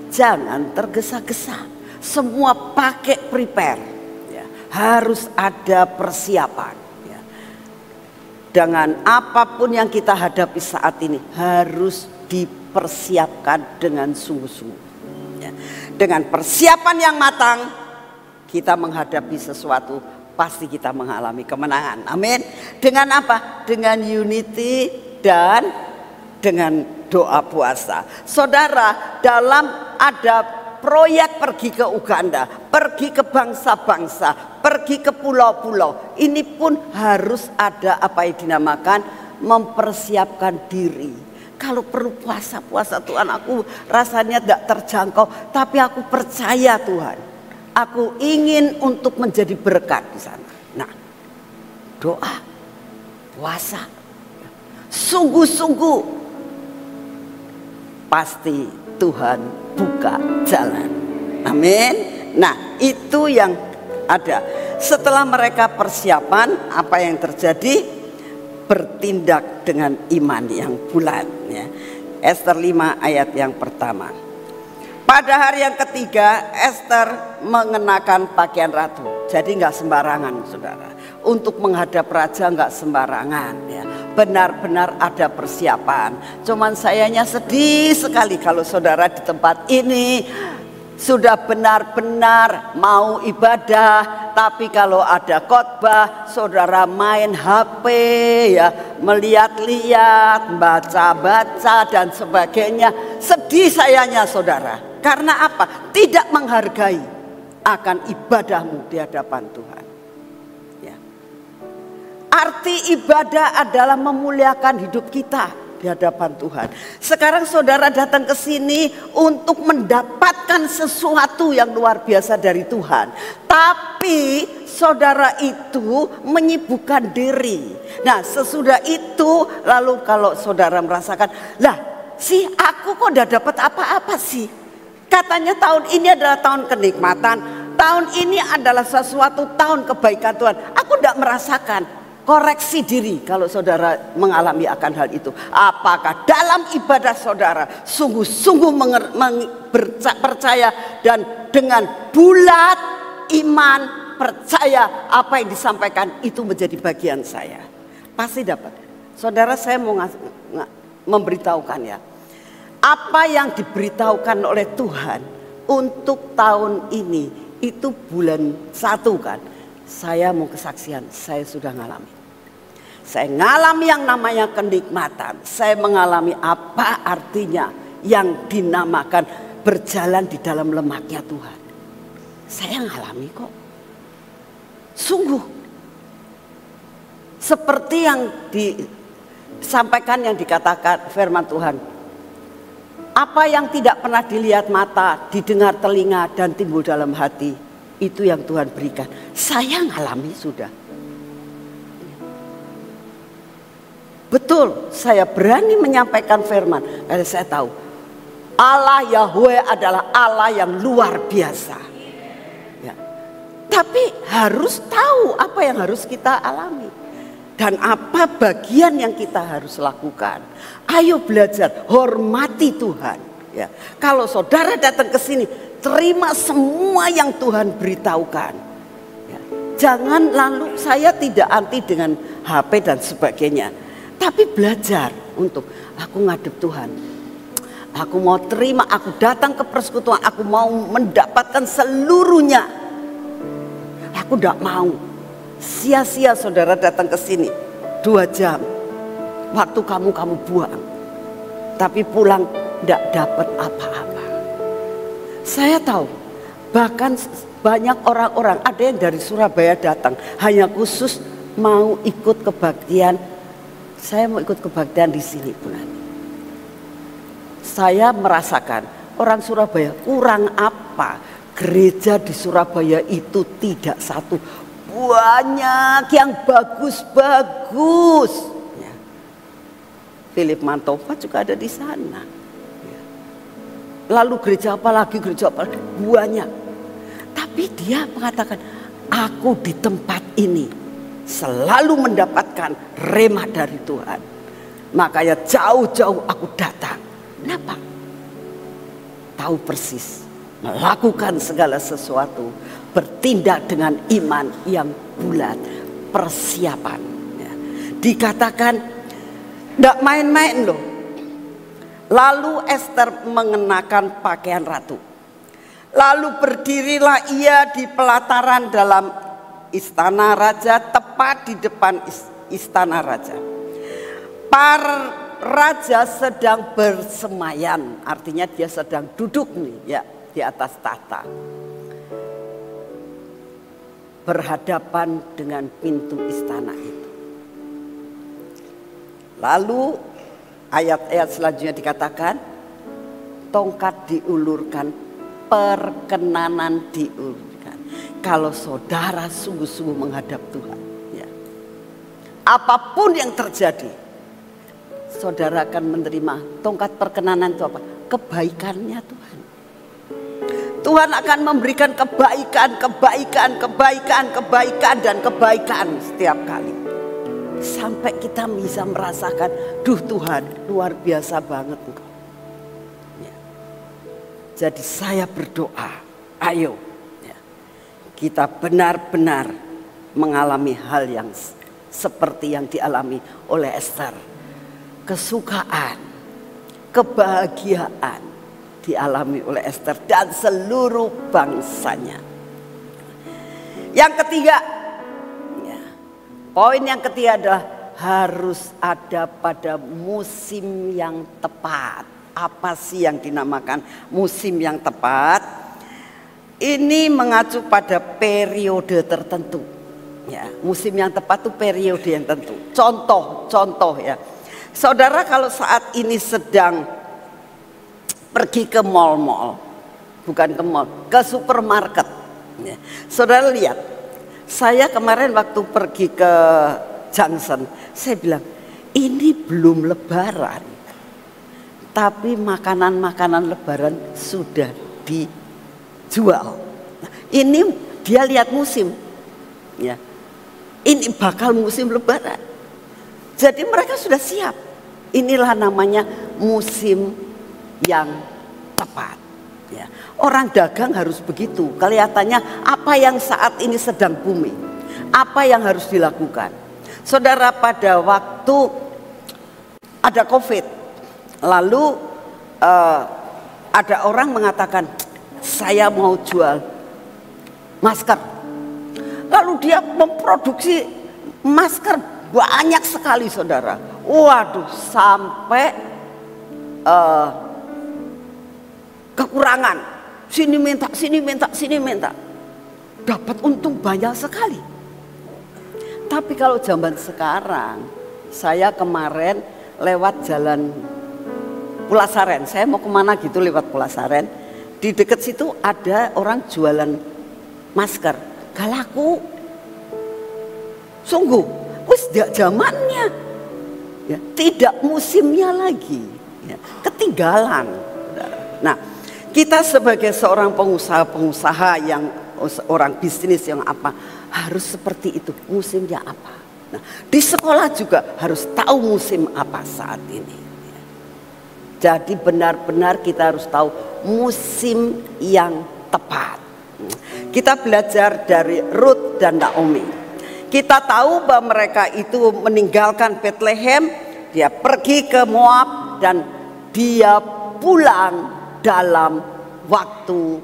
S1: Jangan tergesa-gesa. Semua pakai prepare, ya. Harus ada persiapan, ya. Dengan apapun yang kita hadapi saat ini harus dipersiapkan dengan sungguh-sungguh, ya. Dengan persiapan yang matang kita menghadapi sesuatu, pasti kita mengalami kemenangan. Amin. Dengan apa? Dengan unity dan dengan doa puasa. Saudara, dalam ada proyek pergi ke Uganda, pergi ke bangsa-bangsa, pergi ke pulau-pulau, ini pun harus ada apa yang dinamakan mempersiapkan diri. Kalau perlu puasa Tuhan, aku rasanya tidak terjangkau, tapi aku percaya Tuhan, aku ingin untuk menjadi berkat di sana. Nah, doa, puasa, sungguh-sungguh, pasti Tuhan buka jalan. Amin. Nah, itu yang ada. Setelah mereka persiapan, apa yang terjadi? Bertindak dengan iman yang bulat, ya. Ester 5 ayat yang pertama. Pada hari yang ketiga, Ester mengenakan pakaian ratu. Jadi nggak sembarangan, saudara. Untuk menghadap raja nggak sembarangan, ya. Benar-benar ada persiapan. Cuman sayanya sedih sekali kalau saudara di tempat ini sudah benar-benar mau ibadah, tapi kalau ada khotbah saudara main HP, ya, melihat-lihat, baca-baca dan sebagainya. Sedih sayanya saudara. Karena apa? Tidak menghargai akan ibadahmu di hadapan Tuhan. Ya. Arti ibadah adalah memuliakan hidup kita di hadapan Tuhan. Sekarang saudara datang ke sini untuk mendapatkan sesuatu yang luar biasa dari Tuhan. Tapi saudara itu menyibukkan diri. Nah, sesudah itu lalu kalau saudara merasakan, lah sih aku kok udah dapat apa-apa sih? Katanya tahun ini adalah tahun kenikmatan, tahun ini adalah sesuatu tahun kebaikan Tuhan. Aku tidak merasakan. Koreksi diri kalau saudara mengalami akan hal itu. Apakah dalam ibadah saudara sungguh-sungguh percaya dan dengan bulat iman percaya apa yang disampaikan itu menjadi bagian saya. Pasti dapat. Saudara, saya mau memberitahukan ya. Apa yang diberitahukan oleh Tuhan untuk tahun ini itu bulan 1 kan. Saya mau kesaksian, saya sudah ngalami. Saya ngalami yang namanya kenikmatan. Saya mengalami apa artinya yang dinamakan berjalan di dalam lemaknya Tuhan. Saya ngalami kok. Sungguh. Seperti yang disampaikan, yang dikatakan firman Tuhan. Apa yang tidak pernah dilihat mata, didengar telinga dan timbul dalam hati, itu yang Tuhan berikan. Saya ngalami sudah. Betul, saya berani menyampaikan firman karena saya tahu Allah Yahweh adalah Allah yang luar biasa. Ya. Tapi harus tahu apa yang harus kita alami dan apa bagian yang kita harus lakukan. Ayo belajar, hormati Tuhan. Ya. Kalau saudara datang ke sini, terima semua yang Tuhan beritahukan. Ya. Jangan lalu saya tidak anti dengan HP dan sebagainya. Tapi belajar untuk aku ngadep Tuhan. Aku mau terima, aku datang ke persekutuan, aku mau mendapatkan seluruhnya. Aku tidak mau sia-sia saudara datang ke sini 2 jam. Waktu kamu buang. Tapi pulang tidak dapat apa-apa. Saya tahu bahkan banyak orang-orang, ada yang dari Surabaya datang hanya khusus mau ikut kebaktian. Saya mau ikut kebaktian di sini bulan. Saya merasakan orang Surabaya kurang apa? Gereja di Surabaya itu tidak satu, banyak yang bagus-bagus. Ya. Philip Mantova juga ada di sana. Ya. Lalu gereja apa lagi? Gereja apa? Banyak. Tapi dia mengatakan, aku di tempat ini selalu mendapatkan remah dari Tuhan. Makanya jauh-jauh aku datang. Kenapa? Tahu persis. Melakukan segala sesuatu. Bertindak dengan iman yang bulat. Persiapan. Ya. Dikatakan tidak main-main loh. Lalu Ester mengenakan pakaian ratu. Lalu berdirilah ia di pelataran dalam istana raja, tepat di depan istana raja. Para raja sedang bersemaian, artinya dia sedang duduk nih ya di atas tahta, berhadapan dengan pintu istana itu. Lalu ayat-ayat selanjutnya dikatakan, tongkat diulurkan, perkenanan diulurkan. Kalau saudara sungguh-sungguh menghadap Tuhan, ya, apapun yang terjadi, saudara akan menerima tongkat perkenanan itu apa? Kebaikannya Tuhan. Tuhan akan memberikan kebaikan dan kebaikan setiap kali. Sampai kita bisa merasakan, duh Tuhan luar biasa banget Engkau. Ya. Jadi saya berdoa, ayo ya, kita benar-benar mengalami hal yang seperti yang dialami oleh Ester. Kesukaan, kebahagiaan dialami oleh Ester dan seluruh bangsanya. Yang ketiga, ya, poin yang ketiga adalah harus ada pada musim yang tepat. Apa sih yang dinamakan musim yang tepat? Ini mengacu pada periode tertentu. Ya, musim yang tepat itu periode yang tentu. Contoh ya. Saudara kalau saat ini sedang pergi ke mall-mall, bukan ke mall, ke supermarket. Ya. Saudara lihat, saya kemarin waktu pergi ke Junction, saya bilang ini belum lebaran, tapi makanan-makanan lebaran sudah dijual. Nah, ini dia lihat musim, ya. Ini bakal musim lebaran. Jadi mereka sudah siap. Inilah namanya musim yang tepat. Ya. Orang dagang harus begitu. Kelihatannya apa yang saat ini sedang booming, apa yang harus dilakukan. Saudara, pada waktu ada COVID, lalu ada orang mengatakan saya mau jual masker. Lalu dia memproduksi masker banyak sekali, saudara. Waduh, sampai kekurangan. Sini minta, sini minta, sini minta. Dapat untung banyak sekali. Tapi kalau zaman sekarang, saya kemarin lewat jalan Pulasaren. Saya mau kemana gitu lewat Pulasaren. Di dekat situ ada orang jualan masker. Gak laku, sungguh, wis tidak zamannya, ya, tidak musimnya lagi, ya, ketinggalan. Nah, kita sebagai seorang pengusaha yang orang bisnis yang apa harus seperti itu, musimnya apa. Nah, di sekolah juga harus tahu musim apa saat ini. Jadi benar-benar kita harus tahu musim yang tepat. Kita belajar dari Ruth dan Naomi. Kita tahu bahwa mereka itu meninggalkan Bethlehem, dia pergi ke Moab dan dia pulang dalam waktu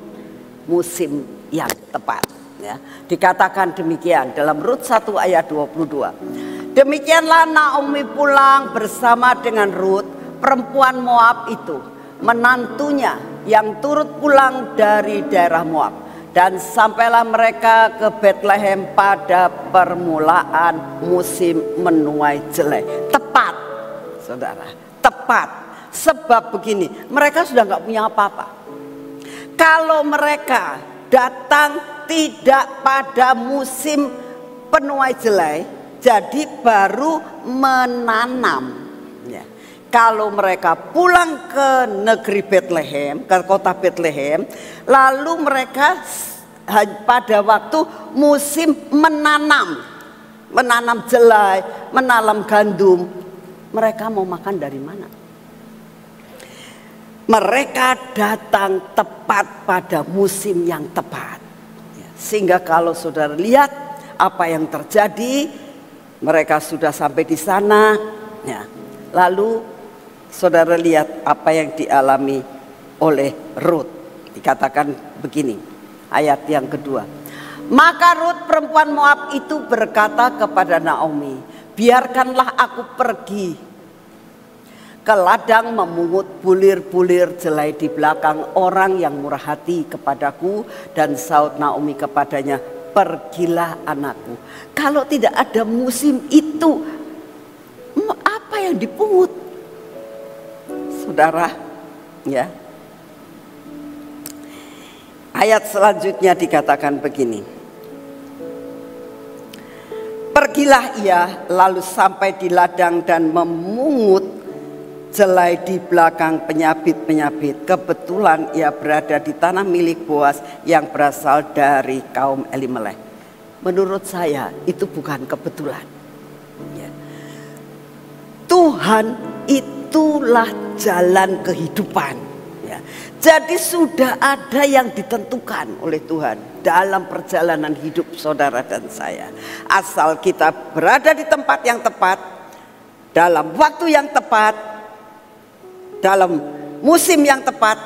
S1: musim yang tepat. Ya, dikatakan demikian dalam Rut 1 ayat 22. Demikianlah Naomi pulang bersama dengan Rut, perempuan Moab itu, menantunya yang turut pulang dari daerah Moab. Dan sampailah mereka ke Bethlehem pada permulaan musim menuai jelai. Tepat, saudara, tepat. Sebab begini, mereka sudah nggak punya apa-apa. Kalau mereka datang tidak pada musim penuai jelai, jadi baru menanam. Ya. Kalau mereka pulang ke negeri Bethlehem, ke kota Bethlehem, lalu mereka pada waktu musim menanam jelai, menanam gandum, mereka mau makan dari mana? Mereka datang tepat pada musim yang tepat. Sehingga kalau saudara lihat apa yang terjadi, mereka sudah sampai di sana. Ya. Lalu saudara lihat apa yang dialami oleh Rut. Dikatakan begini, ayat yang kedua. Maka Rut perempuan Moab itu berkata kepada Naomi, biarkanlah aku pergi ke ladang memungut bulir-bulir jelai di belakang orang yang murah hati kepadaku. Dan saud Naomi kepadanya, pergilah anakku. Kalau tidak ada musim itu, apa yang dipungut? Saudara, ya. Ayat selanjutnya dikatakan begini. Pergilah ia lalu sampai di ladang dan memungut jelai di belakang penyabit-penyabit. Kebetulan ia berada di tanah milik Boas yang berasal dari kaum Elimelek. Menurut saya itu bukan kebetulan. Ya. Tuhan itulah jalan kehidupan. Ya. Ya. Jadi sudah ada yang ditentukan oleh Tuhan dalam perjalanan hidup saudara dan saya. Asal kita berada di tempat yang tepat, dalam waktu yang tepat, dalam musim yang tepat,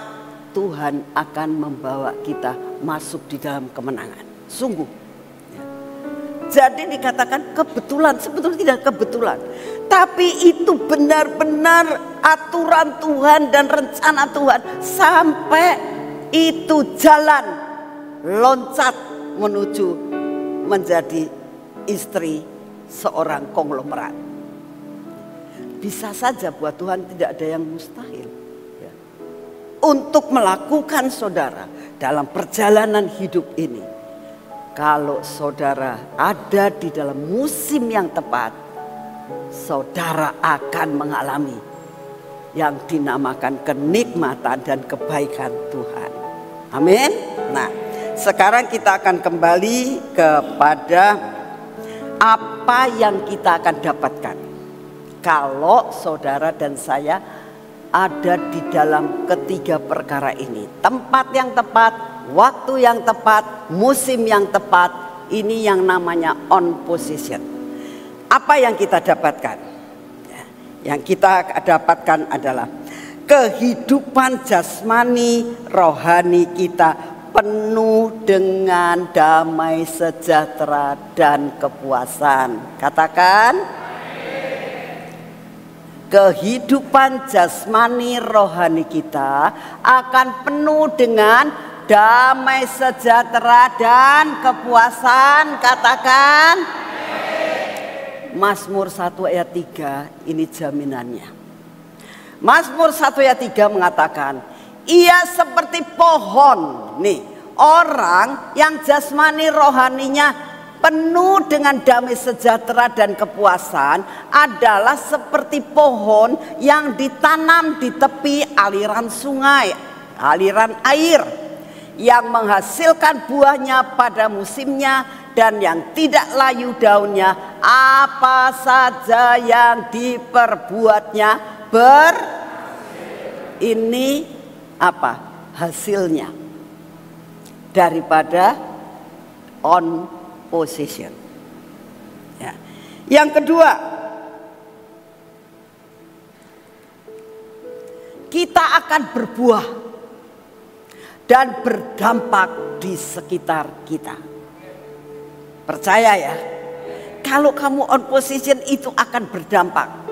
S1: Tuhan akan membawa kita masuk di dalam kemenangan. Sungguh. Ya. Jadi dikatakan kebetulan, sebetulnya tidak kebetulan. Tapi itu benar-benar aturan Tuhan dan rencana Tuhan. Sampai itu jalan loncat menuju menjadi istri seorang konglomerat. Bisa saja buat Tuhan tidak ada yang mustahil. Ya. Untuk melakukan saudara dalam perjalanan hidup ini. Kalau saudara ada di dalam musim yang tepat, saudara akan mengalami yang dinamakan kenikmatan dan kebaikan Tuhan. Amin. Nah, sekarang kita akan kembali kepada apa yang kita akan dapatkan kalau saudara dan saya ada di dalam ketiga perkara ini. Tempat yang tepat, waktu yang tepat, musim yang tepat. Ini yang namanya on position. Apa yang kita dapatkan? Yang kita dapatkan adalah kehidupan jasmani rohani kita penuh dengan damai sejahtera dan kepuasan. Katakan, kehidupan jasmani rohani kita akan penuh dengan damai sejahtera dan kepuasan. Katakan, Mazmur 1 ayat 3 ini jaminannya. Mazmur 1 ayat 3 mengatakan, ia seperti pohon. Nih, orang yang jasmani rohaninya penuh dengan damai sejahtera dan kepuasan adalah seperti pohon yang ditanam di tepi aliran sungai, aliran air, yang menghasilkan buahnya pada musimnya dan yang tidak layu daunnya. Apa saja yang diperbuatnya ini apa hasilnya daripada on position. Ya. Yang kedua, kita akan berbuah dan berdampak di sekitar kita. Percaya ya, kalau kamu on position itu akan berdampak.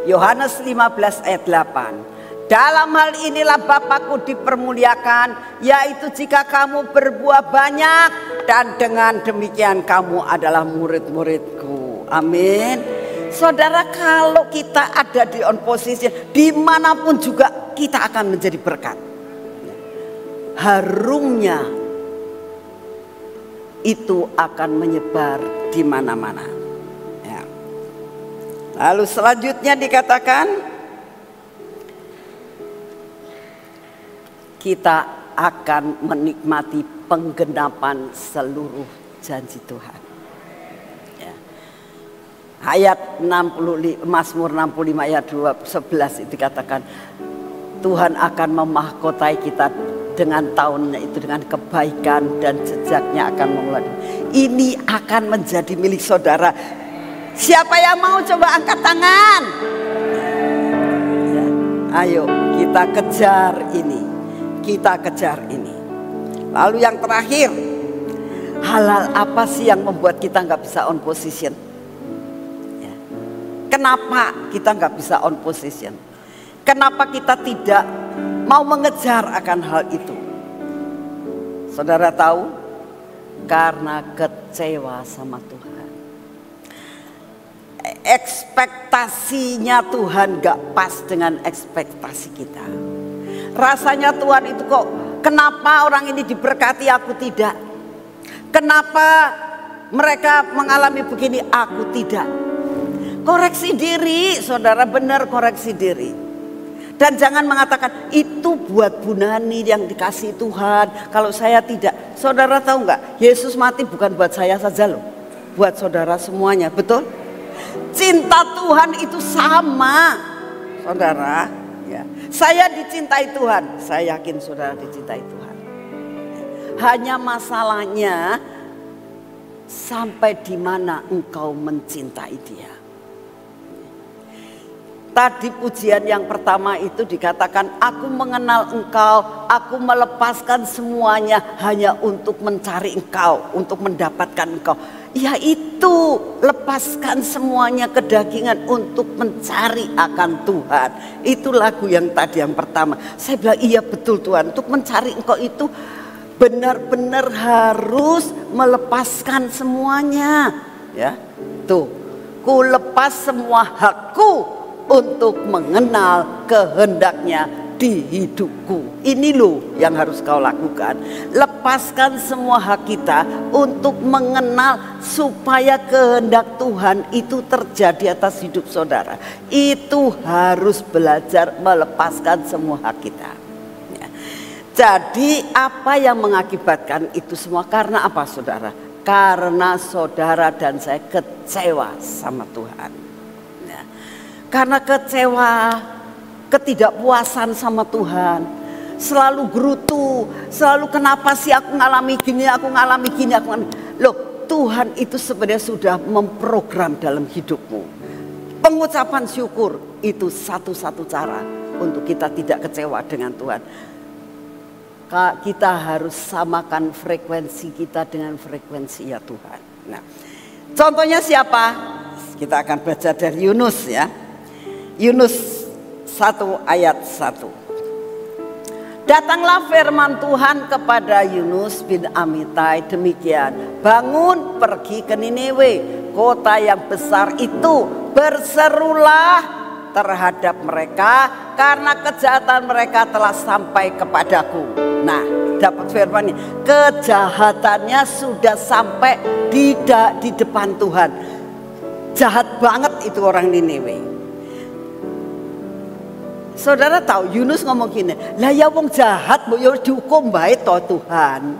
S1: Yohanes 15 ayat 8. Dalam hal inilah Bapakku dipermuliakan, yaitu jika kamu berbuah banyak, dan dengan demikian kamu adalah murid-muridku. Amin. Saudara, kalau kita ada di on position, dimanapun juga kita akan menjadi berkat. Harumnya itu akan menyebar di mana-mana. Ya. Lalu selanjutnya dikatakan, kita akan menikmati penggenapan seluruh janji Tuhan. Ya. Ayat 65, Mazmur 65 ayat 11 itu dikatakan, Tuhan akan memahkotai kita dengan tahunnya itu dengan kebaikan dan jejaknya akan mengulang. Ini akan menjadi milik saudara. Siapa yang mau coba angkat tangan? Ya, ayo kita kejar ini. Kita kejar ini. Lalu yang terakhir, hal-hal apa sih yang membuat kita nggak bisa on position? Ya. Kenapa kita nggak bisa on position? Kenapa kita tidak mau mengejar akan hal itu? Saudara tahu, karena kecewa sama Tuhan. Ekspektasinya Tuhan gak pas dengan ekspektasi kita. Rasanya Tuhan itu kok, kenapa orang ini diberkati aku tidak? Kenapa mereka mengalami begini aku tidak? Koreksi diri, saudara, benar koreksi diri. Dan jangan mengatakan itu buat Bu Nani yang dikasih Tuhan, kalau saya tidak. Saudara tahu nggak? Yesus mati bukan buat saya saja loh, buat saudara semuanya, betul? Cinta Tuhan itu sama, saudara. Ya. Saya dicintai Tuhan. Saya yakin saudara dicintai Tuhan. Hanya masalahnya sampai di mana engkau mencintai Dia. Tadi pujian yang pertama itu dikatakan, aku mengenal engkau, aku melepaskan semuanya hanya untuk mencari engkau, untuk mendapatkan engkau. Ya itu, lepaskan semuanya kedagingan untuk mencari akan Tuhan. Itu lagu yang tadi yang pertama. Saya bilang iya betul Tuhan, untuk mencari engkau itu benar-benar harus melepaskan semuanya. Ya, tuh, ku lepas semua hakku untuk mengenal kehendaknya di hidupku. Ini loh yang harus kau lakukan. Lepaskan semua hak kita untuk mengenal supaya kehendak Tuhan itu terjadi atas hidup saudara. Itu harus belajar melepaskan semua hak kita. Ya. Jadi apa yang mengakibatkan itu semua? Karena apa saudara? Karena saudara dan saya kecewa sama Tuhan. Karena kecewa, ketidakpuasan sama Tuhan, selalu gerutu, selalu kenapa sih aku ngalami gini, aku ngalami gini, aku ngalami. Loh, Tuhan itu sebenarnya sudah memprogram dalam hidupmu. Pengucapan syukur itu satu-satu cara untuk kita tidak kecewa dengan Tuhan. Kita harus samakan frekuensi kita dengan frekuensi ya Tuhan. Nah, contohnya siapa? Kita akan belajar dari Yunus ya. Yunus 1 ayat 1. Datanglah firman Tuhan kepada Yunus bin Amitai demikian. Bangun, pergi ke Niniwe, kota yang besar itu. Berserulah terhadap mereka karena kejahatan mereka telah sampai kepadaku. Nah, dapat firman ini. Kejahatannya sudah sampai di depan Tuhan. Jahat banget itu orang Niniwe. Saudara tahu Yunus ngomong gini, lah ya wong jahat mbok yo dihukum bae to Tuhan.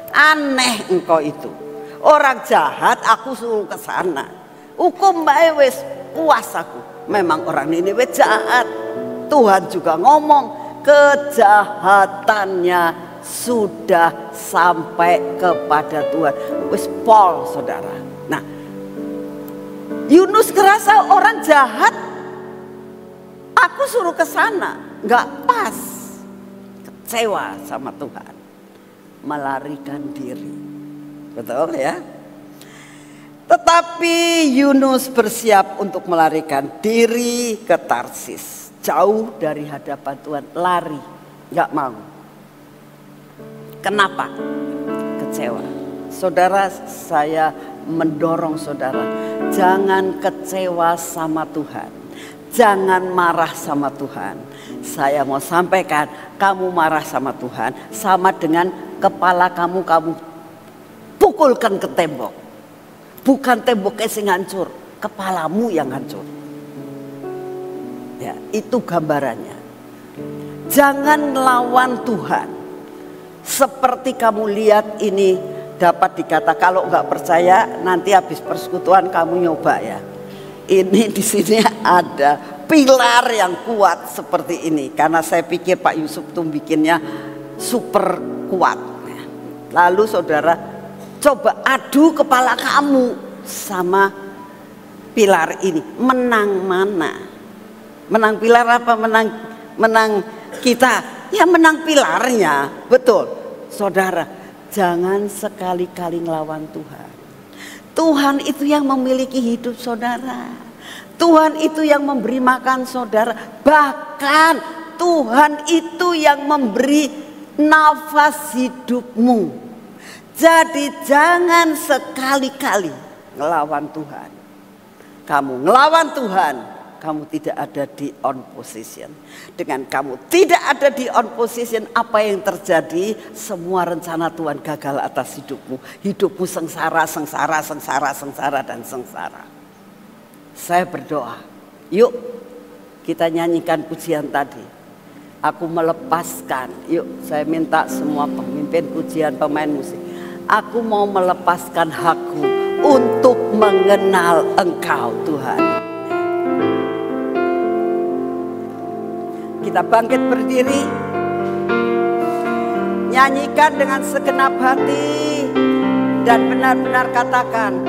S1: Aneh engkau itu. Orang jahat aku suruh ke sana. Hukum bae wis puas aku. Memang orang ini jahat. Tuhan juga ngomong kejahatannya sudah sampai kepada Tuhan. Wis pol saudara. Nah, Yunus ngerasa orang jahat. Aku suruh ke sana, nggak pas, kecewa sama Tuhan, melarikan diri, betul ya? Tetapi Yunus bersiap untuk melarikan diri ke Tarsis, jauh dari hadapan Tuhan, lari, nggak mau. Kenapa? Kecewa. Saudara, saya mendorong saudara, jangan kecewa sama Tuhan. Jangan marah sama Tuhan. Saya mau sampaikan, kamu marah sama Tuhan sama dengan kepala kamu pukulkan ke tembok. Bukan temboknya sing hancur, kepalamu yang hancur. Ya, itu gambarannya. Jangan lawan Tuhan. Seperti kamu lihat ini dapat dikata, kalau nggak percaya nanti habis persekutuan kamu nyoba ya. Ini di sini ada pilar yang kuat seperti ini. Karena saya pikir Pak Yusuf tuh bikinnya super kuat. Lalu saudara coba adu kepala kamu sama pilar ini. Menang mana? Menang pilar apa? Menang kita? Ya menang pilarnya. Betul. Saudara, jangan sekali-kali ngelawan Tuhan. Tuhan itu yang memiliki hidup saudara. Tuhan itu yang memberi makan saudara. Bahkan Tuhan itu yang memberi nafas hidupmu. Jadi jangan sekali-kali ngelawan Tuhan. Kamu ngelawan Tuhan, kamu tidak ada di on position. Dengan kamu tidak ada di on position, apa yang terjadi? Semua rencana Tuhan gagal atas hidupmu. Hidupmu sengsara, sengsara, sengsara, sengsara, dan sengsara. Saya berdoa, yuk kita nyanyikan pujian tadi. Aku melepaskan, yuk saya minta semua pemimpin pujian, pemain musik. Aku mau melepaskan hakku untuk mengenal Engkau Tuhan. kita bangkit berdiri, nyanyikan dengan segenap hati, dan benar-benar katakan,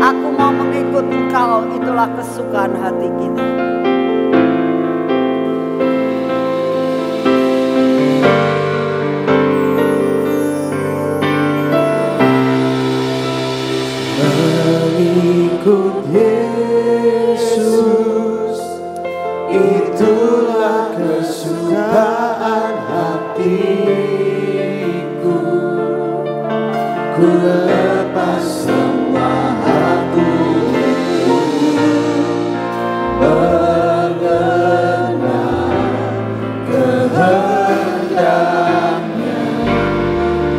S1: aku mau mengikut Engkau, itulah kesukaan hati kita.
S2: Mengikut Yesus, itulah kesukaan hatiku. Ku lepas semua aku mengenal kehendaknya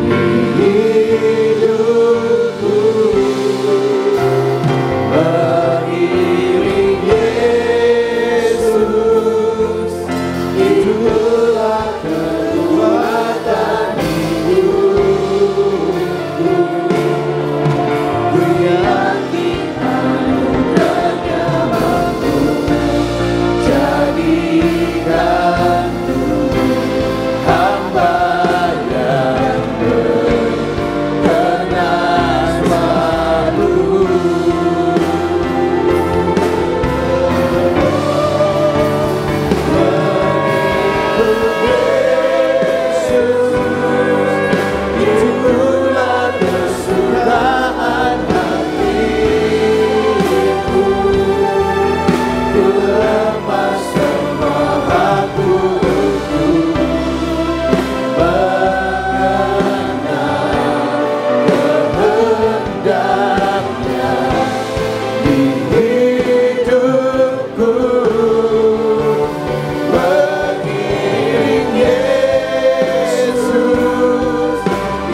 S2: di hidupku. Mengiring Yesus, itulah kekuatan hidupku. Ku yakin anugerahnya mampu jadikanku hamba yang berkenan selalu. Itulah kesukaan hatiku. Ku lepas semua aku untuk mengenal kehendaknya di hidupku. Mengiring Yesus,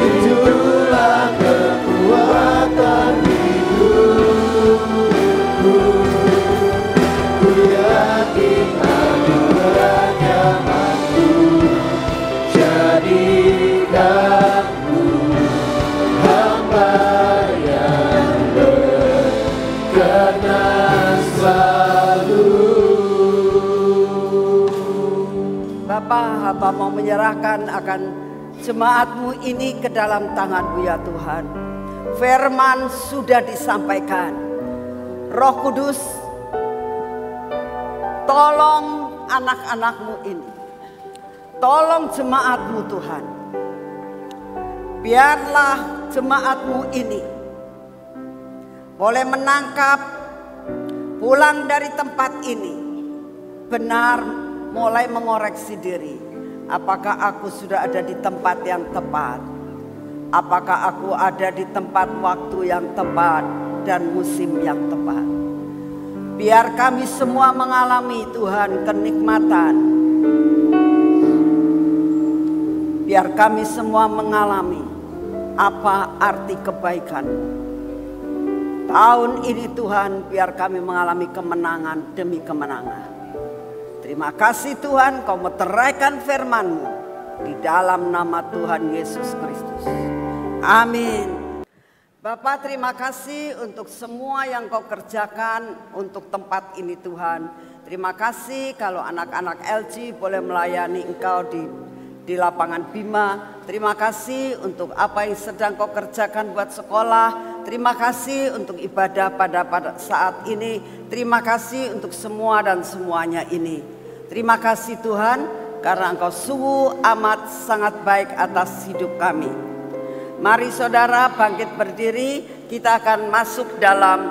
S2: itulah kekuatan hidupku. Ku yakin anugerahnya mampu jadikanku hamba yang berkenan selalu.
S1: Bapa, hamba mau menyerahkan akan jemaat-Mu ini ke dalam tangan-Mu ya Tuhan. Firman sudah disampaikan. Roh Kudus, tolong anak-anak-Mu ini. Tolong jemaat-Mu Tuhan. Biarlah jemaat-Mu ini boleh menangkap pulang dari tempat ini. Benar mulai mengoreksi diri. Apakah aku sudah ada di tempat yang tepat? Apakah aku ada di tempat waktu yang tepat dan musim yang tepat? Biar kami semua mengalami Tuhan kenikmatan. Biar kami semua mengalami apa arti kebaikan. Tahun ini Tuhan, biar kami mengalami kemenangan demi kemenangan. Terima kasih Tuhan, Kau meteraikan firman-Mu di dalam nama Tuhan Yesus Kristus. Amin. Bapak, terima kasih untuk semua yang Kau kerjakan untuk tempat ini Tuhan. Terima kasih kalau anak-anak LG boleh melayani Engkau di lapangan Bima. Terima kasih untuk apa yang sedang Kau kerjakan buat sekolah. Terima kasih untuk ibadah pada saat ini. Terima kasih untuk semua dan semuanya ini. Terima kasih Tuhan, karena Engkau sungguh amat sangat baik atas hidup kami. Mari saudara bangkit berdiri, kita akan masuk dalam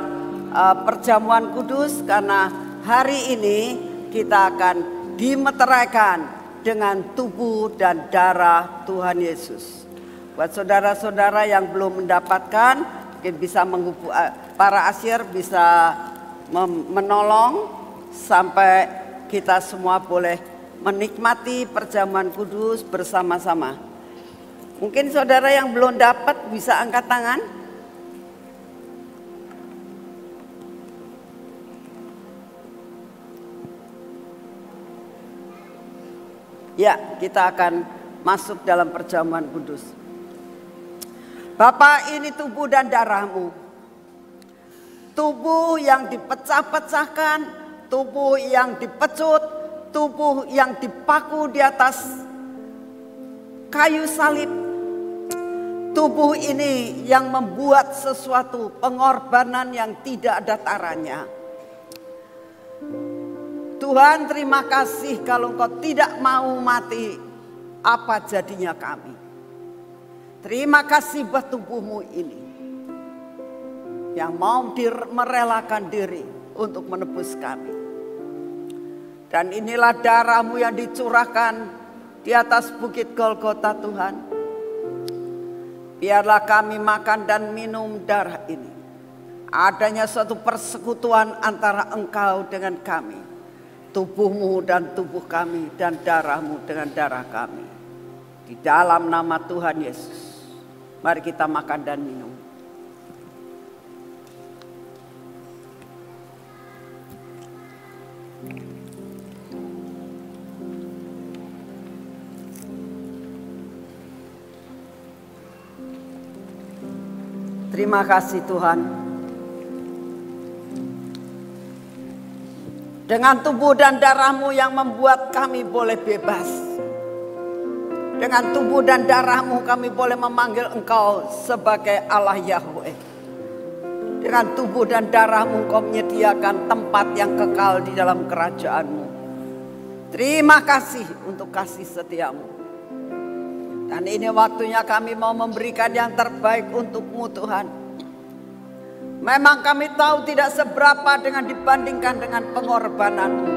S1: perjamuan kudus, karena hari ini kita akan dimeteraikan dengan tubuh dan darah Tuhan Yesus. Buat saudara-saudara yang belum mendapatkan, mungkin bisa menghubungi para asyir, bisa menolong sampai kita semua boleh menikmati perjamuan kudus bersama-sama. Mungkin saudara yang belum dapat bisa angkat tangan. Ya, kita akan masuk dalam perjamuan kudus. Bapa, ini tubuh dan darah-Mu. Tubuh yang dipecah-pecahkan, tubuh yang dipecut, tubuh yang dipaku di atas kayu salib. Tubuh ini yang membuat sesuatu pengorbanan yang tidak ada taranya. Tuhan, terima kasih kalau Engkau tidak mau mati, apa jadinya kami. Terima kasih buat tubuh-Mu ini yang mau merelakan diri untuk menebus kami. Dan inilah darah-Mu yang dicurahkan di atas bukit Golgota, Tuhan. Biarlah kami makan dan minum darah ini. Adanya suatu persekutuan antara Engkau dengan kami. Tubuh-Mu dan tubuh kami, dan darah-Mu dengan darah kami. Di dalam nama Tuhan Yesus. Mari kita makan dan minum. Terima kasih Tuhan. Dengan tubuh dan darah-Mu yang membuat kami boleh bebas. Dengan tubuh dan darah-Mu kami boleh memanggil Engkau sebagai Allah Yahweh. Dengan tubuh dan darah-Mu Engkau menyediakan tempat yang kekal di dalam kerajaan-Mu. Terima kasih untuk kasih setia-Mu. Dan ini waktunya kami mau memberikan yang terbaik untuk-Mu Tuhan. Memang kami tahu tidak seberapa dengan dibandingkan dengan pengorbanan-Mu.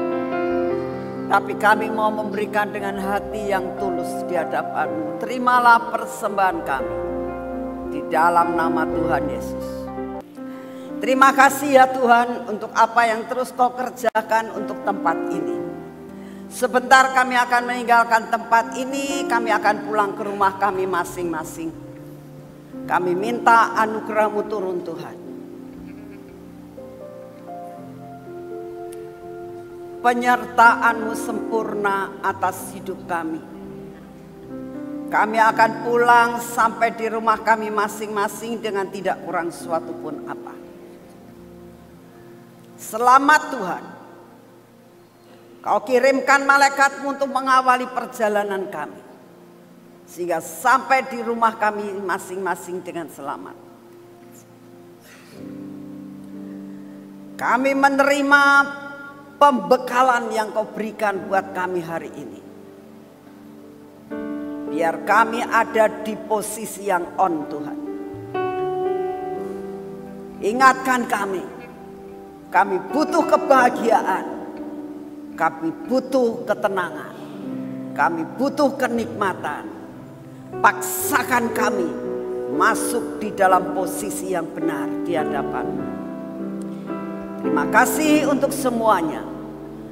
S1: Tapi kami mau memberikan dengan hati yang tulus di hadapan-Mu. Terimalah persembahan kami di dalam nama Tuhan Yesus. Terima kasih ya Tuhan untuk apa yang terus Kau kerjakan untuk tempat ini. Sebentar kami akan meninggalkan tempat ini, kami akan pulang ke rumah kami masing-masing. Kami minta anugerah-Mu turun Tuhan. Penyertaan-Mu sempurna atas hidup kami. Kami akan pulang sampai di rumah kami masing-masing dengan tidak kurang suatu pun apa. Selamat Tuhan. Kau kirimkan malaikat-Mu untuk mengawali perjalanan kami. Sehingga sampai di rumah kami masing-masing dengan selamat. Kami menerima pembekalan yang Kau berikan buat kami hari ini. Biar kami ada di posisi yang on Tuhan. Ingatkan kami butuh kebahagiaan. Kami butuh ketenangan. Kami butuh kenikmatan. Paksakan kami masuk di dalam posisi yang benar di hadapan-Mu. Terima kasih untuk semuanya.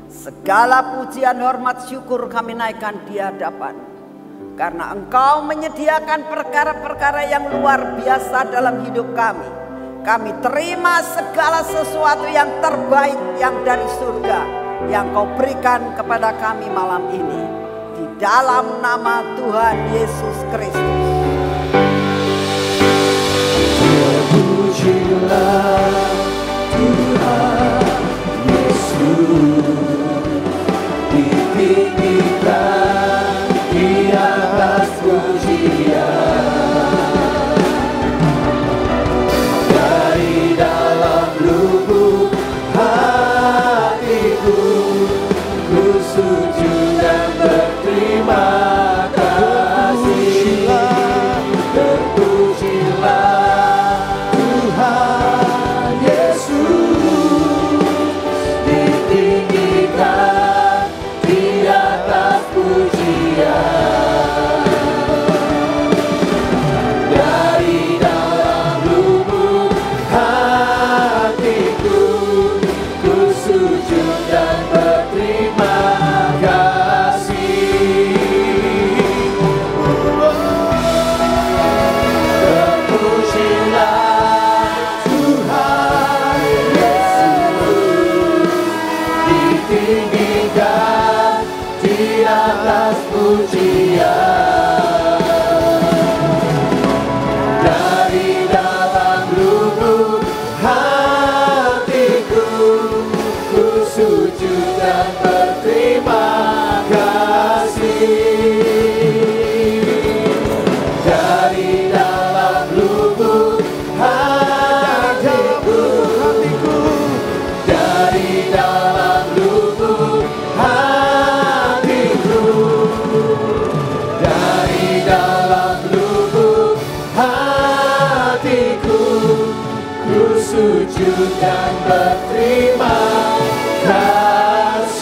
S1: Segala pujian, hormat, syukur kami naikkan di hadapan. Karena Engkau menyediakan perkara-perkara yang luar biasa dalam hidup kami. Kami terima segala sesuatu yang terbaik yang dari surga yang Kau berikan kepada kami malam ini. Di dalam nama Tuhan Yesus Kristus.
S2: Terpujilah Tuhan Yesus, ditinggikan di atas pujian. Dari dalam lubuk hatiku, ku sujud dan berterima kasih. sujud dan berterima kasih.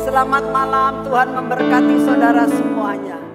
S1: Selamat malam, Tuhan memberkati saudara semuanya.